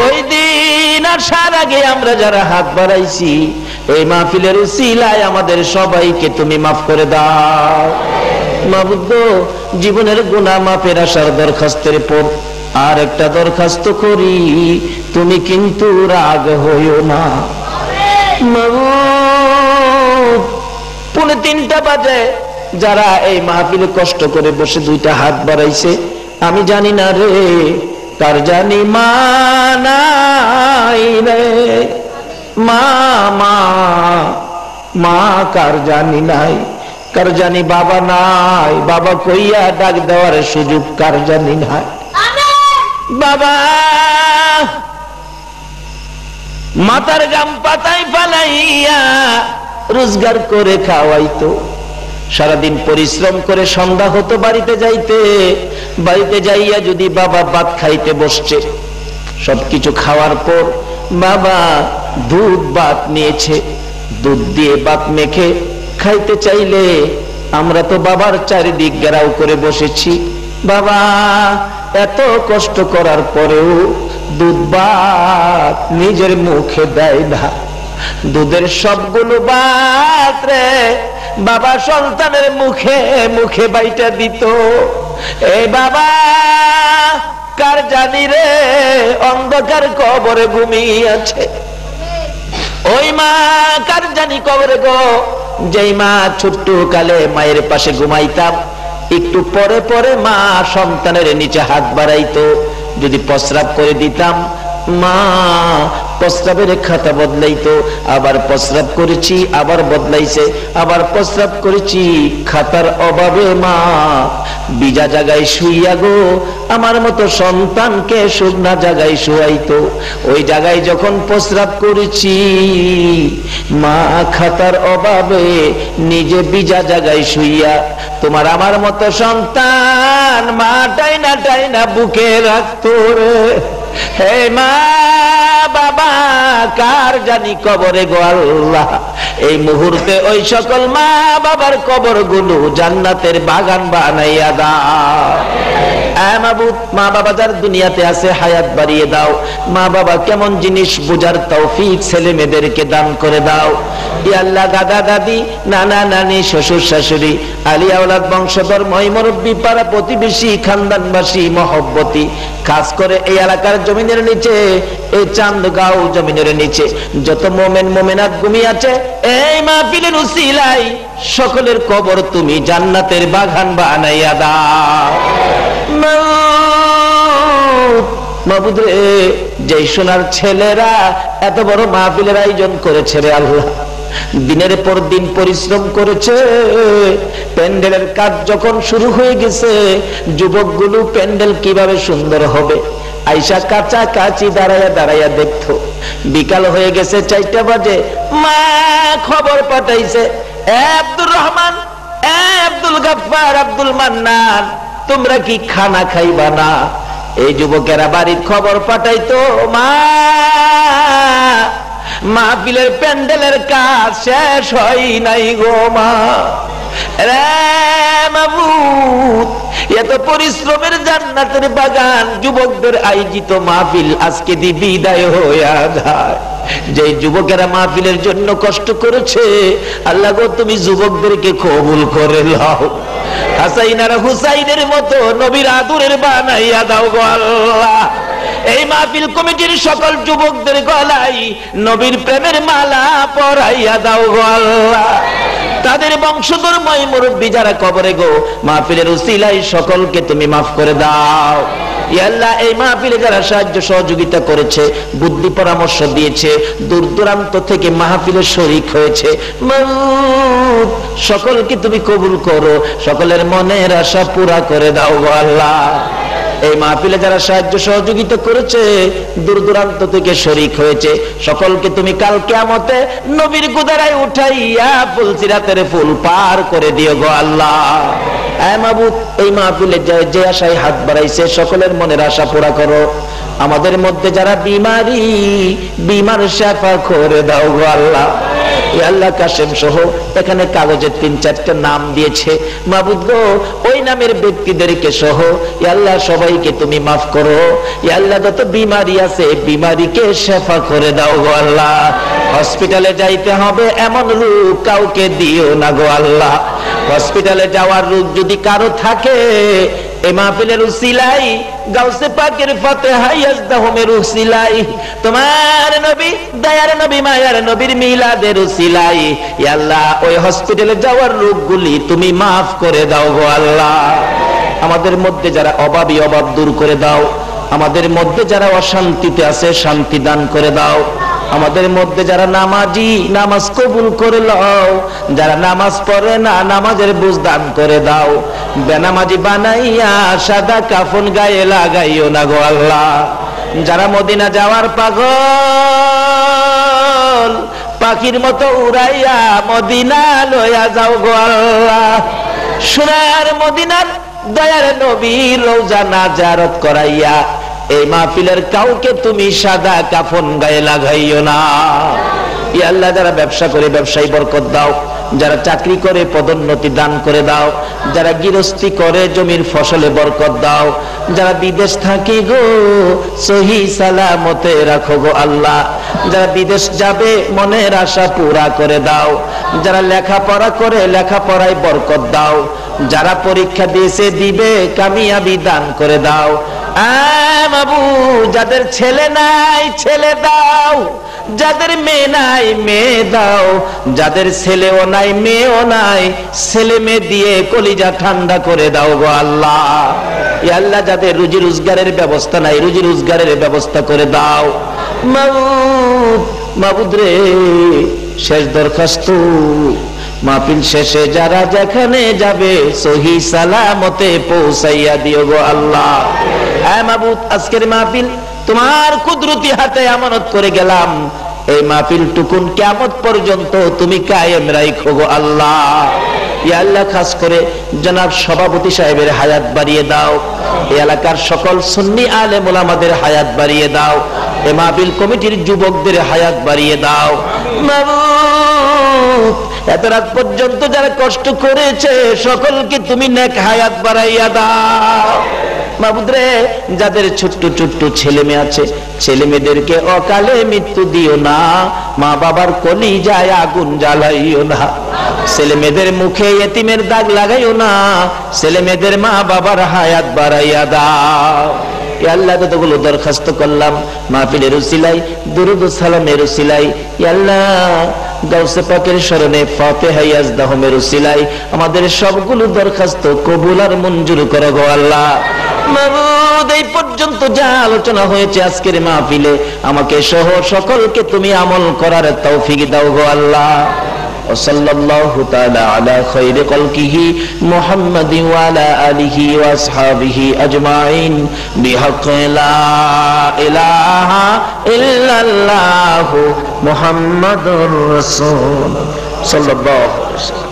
ওই দিন আসার আগে আমরা যারা হাত বাড়াইছি, এই মাহফিলের উসিলায় আমাদের সবাইকে তুমি মাফ করে দাও। মাবুদ, জীবনের গুনাহ মাফের আসার দরখাস্তের পর আর একটা দরখাস্ত করি, তুমি কিন্তু রাগ হইও না। মাবুদ, 2:45 বাজে যারা এই মাহফিলে কষ্ট করে বসে দুইটা হাত বাড়াইছে, আমি জানি না রে কার জানি মা নাই রে, মা মা মা কার জানি নাই, কার জানি বাবা নাই, বাবা কইয়া ডাক দেওয়ার সুযোগ কার জানি নাই। বাবা মাথার গাম পাতায় ফালাইয়া রোজগার করে খাওয়াইতো, সারাদিন পরিশ্রম করে সন্ধ্যা হতো বাড়িতে যাইতে, বাড়িতে যাইয়া যদি বাবা ভাত খাইতে বসছে, সবকিছু খাওয়ার পর বাবা দুধ ভাত নিয়েছে, দুধ দিয়ে ভাত মেখে খাইতে চাইলে আমরা তো বাবার চারিদিক ঘেরাও করে বসেছি। বাবা এত কষ্ট করার পরেও দুধ ভাত নিজের মুখে দেয় না, দুধের সবগুলো ভাত রে বাবা সন্তানের মুখে মুখে বাইটা দিত। এই বাবা কার জানি রে অন্ধকার কবরে ঘুমিয়ে আছে, ওই মা কার জানি কবরে গো, যেই মা ছোট্ট কালে মায়ের পাশে ঘুমাইতাম, একটু পরে পরে মা সন্তানের নিচে হাত বাড়াইতো, যদি প্রস্রাব করে দিতাম মা প্রস্রাবের খাতা বদলাইতো, আবার প্রস্রাব করেছি আবার বদলাইছে, আবার প্রস্রাব করেছি, খাতার অভাবে মা ভিজা জায়গায় শুইয়া গো আমার মতো সন্তানকে শুকনা জায়গায় শুয়াইতো। ওই জায়গায় যখন প্রস্রাব করেছি মা খাতার অভাবে নিজে ভিজা জায়গায় শুইয়া তোমার আমার মতো সন্তান মা টাইনা টাইনা বুকে রাখতো রে। হে মা বাবা কার জানি কবরে গো আল্লাহ, এই মুহূর্তে ওই সকল মা বাবার কবর গুলো জান্নাতের বাগান বানাইয়া দাও। মাবুদ, মা বাবা যার দুনিয়াতে আছে হায়াত বাড়িয়ে দাও, মা বাবা কেমন জিনিস বুঝার তৌফিক ছেলে মেয়েদেরকে দান করে দাও। ইয়া আল্লাহ, দাদা দাদি নানা নানি শ্বশুর শাশুড়ি আলিয়া ওলাদ বংশধর মই মুরব্বি পাড়া প্রতিবেশী খানদানবাসী মহব্বতী, খাস করে এই এলাকার জমিনের নিচে এই চান্দগাঁও জমিনের নিচে যত মোমেন মোমেনাত ঘুমিয়ে আছে, এই মাহফিলের উসিলায় সকলের কবর তুমি জান্নাতের বাগান বানাইয়া দাও। মাবুদ রে, যেই সোনার ছেলেরা এত বড় মাহফিলের আয়োজন করেছে রে আল্লাহ, দিনের পর দিন পরিশ্রম করেছে, প্যান্ডেলের কাজ যখন শুরু হয়ে গেছে যুবকগুলো প্যান্ডেল কিভাবে সুন্দর হবে আইসা কাঁচা কাচি দাঁড়াইয়া দাঁড়াইয়া দেখতো। বিকাল হয়ে গেছে 4টা বাজে, মা খবর পাঠাইছে, আব্দুর রহমান, আব্দুল গাফফার, আব্দুল মান্নান, তোমরা কি খানা খাইবা না? এই যুবকেরা বাড়ির খবর পাঠাইতো, মা মাহফিলের প্যান্ডেলের কাজ শেষ হয় নাই গো মা রে মাবুদ, এত পরিশ্রমের জান্নাতের বাগান যুবকদের আয়োজিত মাহফিল আজকে দি বিদায় হইয়া যায়। যে যুবকেরা মাহফিলের জন্য কষ্ট করেছে আল্লাহ গো তুমি যুবকদেরকে কবুল করে নাও, হাসাইন আর হুসাইনের মতো নবীর আদরের বানাইয়া দাও গো আল্লাহ। এই মাহফিল কমিটির সকল যুবকদের গলায় নবীর প্রেমের মালা পরাইয়া দাও গো আল্লাহ। তাদের বংশধর মই মুরব্বি যারা কবরে গো মাহফিলের উসিলায় সকলকে তুমি মাফ করে দাও। ইয়া আল্লাহ, এই মাহফিলে যারা সাহায্য সহযোগিতা করেছে, বুদ্ধি পরামর্শ দিয়েছে, দূর দূরান্ত থেকে মাহফিলে শরীক হয়েছে, মাওলানা সকলকে তুমি কবুল করো, সকলের মনের আশা পুরা করে দাও গো আল্লাহ। এই মাহফিলে যারা সাহায্য সহযোগিতা করেছে, দূর দূরান্ত থেকে শরীক হয়েছে, সকলকে তুমি কাল কিয়ামতে নবীর গুদারায় উঠাইয়া ফুলসিরাতের ফুল পার করে দিও গো আল্লাহ। এ মাবুদ, এই মাহফিলে যে আশায় হাত বাড়াইছে সকলের মনের আশা পুরা করো। আমাদের মধ্যে যারা বিমার শেফা করে দাও গো আল্লাহ। ইয়া আল্লাহ, কাশেম সহ এখানে কাগজে 3-4টা নাম দিয়েছে মাবুদ গো, ওই নামের ব্যক্তিদেরকে সহ ইয়া আল্লাহ সবাইকে তুমি মাফ করো। ইয়া আল্লাহ, যত বিমারি আছে বিমারিকে শেফা করে দাও গো আল্লাহ। হসপিটালে যাইতে হবে এমন রোগ কাউকে দিও না গো আল্লাহ। হসপিটালে যাওয়ার রোগ যদি কারো থাকে, এই মাহফিলের উসিলাই গাউসে পাকের ফাতিহা ইয়াজদাহুমের উসিলাই, তোমার নবী দয়ার নবী মায়ার নবীর মিলাদের উসিলাই ইয়া আল্লাহ ওই হসপিটালে যাওয়ার রোগগুলি তুমি মাফ করে দাও গো আল্লাহ। আমাদের মধ্যে যারা অভাবী অভাব দূর করে দাও। আমাদের মধ্যে যারা অশান্তিতে আছে শান্তি দান করে দাও। আমাদের মধ্যে যারা নামাজি নামাজ কবুল করে লও। যারা নামাজ পড়ে না নামাজের বুঝ দান করে দাও। বেনামাজি বানাইয়া সাদা কাফন গায়ে লাগাইও না গো আল্লাহ। যারা মদিনা যাওয়ার পাগল, পাখির মতো উড়াইয়া মদিনা লইয়া যাও গো আল্লাহ। সোনার মদিনার দয়ার নবীর রওজা না জিয়ারত করাইয়া এই মাহফিলের কাউকে তুমি সাদা কাফন গায়ে লাগাইও না। ইয়া আল্লাহ, যারা ব্যবসা করে ব্যবসায়ী বরকত দাও। যারা চাকরি করে পদোন্নতি দান করে দাও। যারা গৃহস্থী করে জমির ফসলে বরকত দাও। যারা বিদেশ থাকে গো সহি সালামতে রাখো গো আল্লাহ। যারা বিদেশ যাবে মনের আশা পুরা করে দাও। যারা লেখাপড়া করে লেখাপড়ায় বরকত দাও। যারা পরীক্ষা দিয়েছে দিবে কামিয়াবি দান করে দাও। বাবু, যাদের ছেলে নাই ছেলে দাও। যাদের মেয়ে নাই মেয়ে দাও। যাদের ছেলেও নাই মেয়েও নাই ছেলে মেয়ে দিয়ে কলিজা ঠান্ডা করে দাও গো আল্লাহ। ইয়া আল্লাহ, যাদের রুজি রোজগারের ব্যবস্থা নাই রুজি রোজগারের ব্যবস্থা করে দাও। মাবুদ রে, শেষ দরখাস্ত, মাহফিল শেষে যারা যেখানে যাবে সহি সালামতে পৌঁছাইয়া দিও গো আল্লাহ। হ্যাঁ মাবুদ, আজকের মাহফিল তোমার কুদরতি হাতে আমানত করে গেলাম। এই মাহফিল টুকুন কিয়ামত পর্যন্ত তুমি কায়েম রাখো গো আল্লাহ। ইয়া আল্লাহ, খাস করে জনাব সভাপতি সাহেবের হায়াত বাড়িয়ে দাও। এই এলাকার সকল সুন্নি আলেম ওলামাদের হায়াত বাড়িয়ে দাও। এই মাহফিল কমিটির যুবকদের হায়াত বাড়িয়ে দাও। মাবুদ, এত রাত পর্যন্ত যারা কষ্ট করেছে সকলকে তুমি নেক হায়াত বাড়াইয়া দাও। মাবুদ রে, যাদের ছোট্ট ছোট্ট ছেলে মেয়ে আছে ছেলে মেয়েদেরকে অকালে মৃত্যু দিও না। মা বাবার কলিজায় আগুন জ্বালাইও না। ছেলে মেয়েদের মুখে এতিমের দাগ লাগাইও না। ছেলে মেয়েদের মা বাবার হায়াত বাড়াইয়া দাও। ইয়া আল্লাহ, যতগুলো দরখাস্ত করলাম মাহফিলের উসিলাই দুরুদ ও সালামের উসিলাই ইয়া আল্লাহ গাউসে পাকের শরণে ফাতিহা ইয়াজদাহুমের উসিলাই আমাদের সবগুলো দরখাস্ত কবুল আর মঞ্জুর করো গো আল্লাহ। মাবুদ, এই পর্যন্ত যা আলোচনা হয়েছে আজকের মাহফিলে আমাকে সহ সকলকে তুমি আমল করার তৌফিক দাও গো আল্লাহ। ওয়াসাল্লাল্লাহু তাআলা আলা খায়রি খালকিহি মুহাম্মাদিন ওয়া আলা আলিহি ওয়া আসহাবিহি আজমাইন বিহাক্কি লা ইলাহা ইল্লাল্লাহু মুহাম্মাদুর রাসূল সাল্লাল্লাহু আলাইহি ওয়াসাল্লাম।